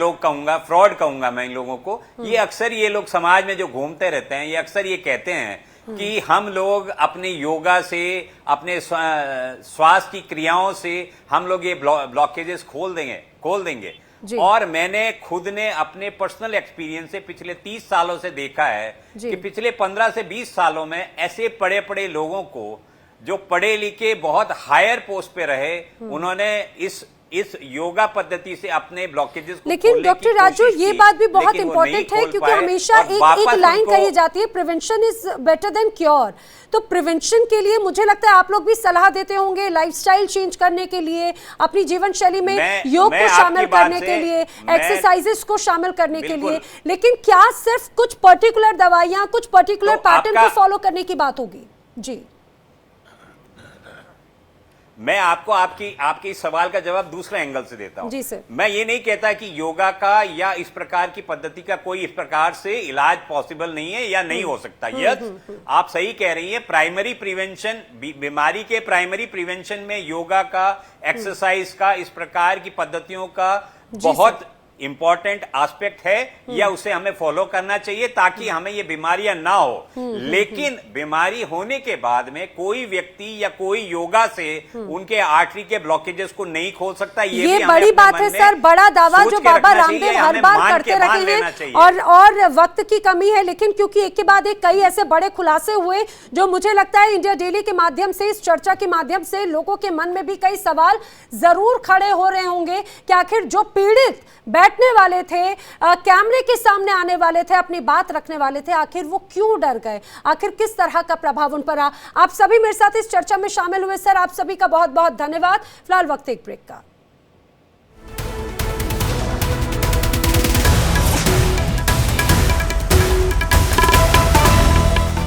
कहूंगा मैं इन लोगों को, ये अक्सर ये लोग समाज में जो घूमते रहते हैं, ये अक्सर ये कहते हैं कि हम लोग अपने योगा से, अपने श्वास की क्रियाओं से हम लोग ये ब्लॉकेजेस खोल देंगे। और मैंने खुद ने अपने पर्सनल एक्सपीरियंस से पिछले 30 सालों से देखा है कि पिछले 15 से 20 सालों में ऐसे पड़े लोगों को, जो पढ़े लिखे बहुत हायर पोस्ट पे रहे, उन्होंने इस इस योगा पद्धति से अपने ब्लॉकेजेस को लेकिन खोलने डॉक्टर की राजू कोशिश ये की, बात भी बहुत लेकिन वो नहीं इंपॉर्टेंट है खोल क्योंकि पाए हमेशा और एक वापस लाइन उनको- कही जाती है, prevention is better than cure. तो प्रिवेंशन के लिए मुझे लगता है आप लोग भी सलाह देते होंगे लाइफस्टाइल चेंज करने के लिए, अपनी जीवन शैली में योग मैं को शामिल आपकी बात करने से- के लिए, मैं- एक्सरसाइजेस को शामिल करने के बिल्कुल। लिए, लेकिन क्या सिर्फ कुछ पर्टिकुलर दवाइयां, कुछ पर्टिकुलर तो पैटर्न को आपका- फॉलो करने की बात होगी? जी मैं आपको आपके इस सवाल का जवाब दूसरे एंगल से देता हूं। जी सर। मैं ये नहीं कहता कि योगा का या इस प्रकार की पद्धति का कोई इस प्रकार से इलाज पॉसिबल नहीं है या नहीं हो सकता। यस, आप सही कह रही हैं, प्राइमरी प्रिवेंशन, बीमारी के प्राइमरी प्रिवेंशन में योगा का, एक्सरसाइज का, इस प्रकार की पद्धतियों का बहुत इंपॉर्टेंट एस्पेक्ट है या उसे हमें फॉलो करना चाहिए ताकि हमें ये बीमारियां ना हो। लेकिन बीमारी होने के बाद में कोई व्यक्ति या कोई योगा से उनके आर्टरी के ब्लॉकेजेस को नहीं खोल सकता। ये भी हमें बड़ी अपने बात मन है में सर, बड़ा दावा सोच जो के बाबा रखना रामदेव चाहिए, हर हमें बार मान करते के मान रहे लेना हैं चाहिए। और वक्त की कमी है, लेकिन क्योंकि एक के बाद एक कई ऐसे बड़े खुलासे हुए जो मुझे लगता है इंडिया डेली के माध्यम से, इस चर्चा के माध्यम से लोगों के मन में भी कई सवाल जरूर खड़े हो रहे होंगे कि आखिर जो पीड़ित बैठने वाले थे, कैमरे के सामने आने वाले थे, अपनी बात रखने वाले थे, आखिर वो क्यों डर गए, आखिर किस तरह का प्रभाव उन पर रहा। आप सभी मेरे साथ इस चर्चा में शामिल हुए सर, आप सभी का बहुत बहुत धन्यवाद। फिलहाल वक्त एक ब्रेक का।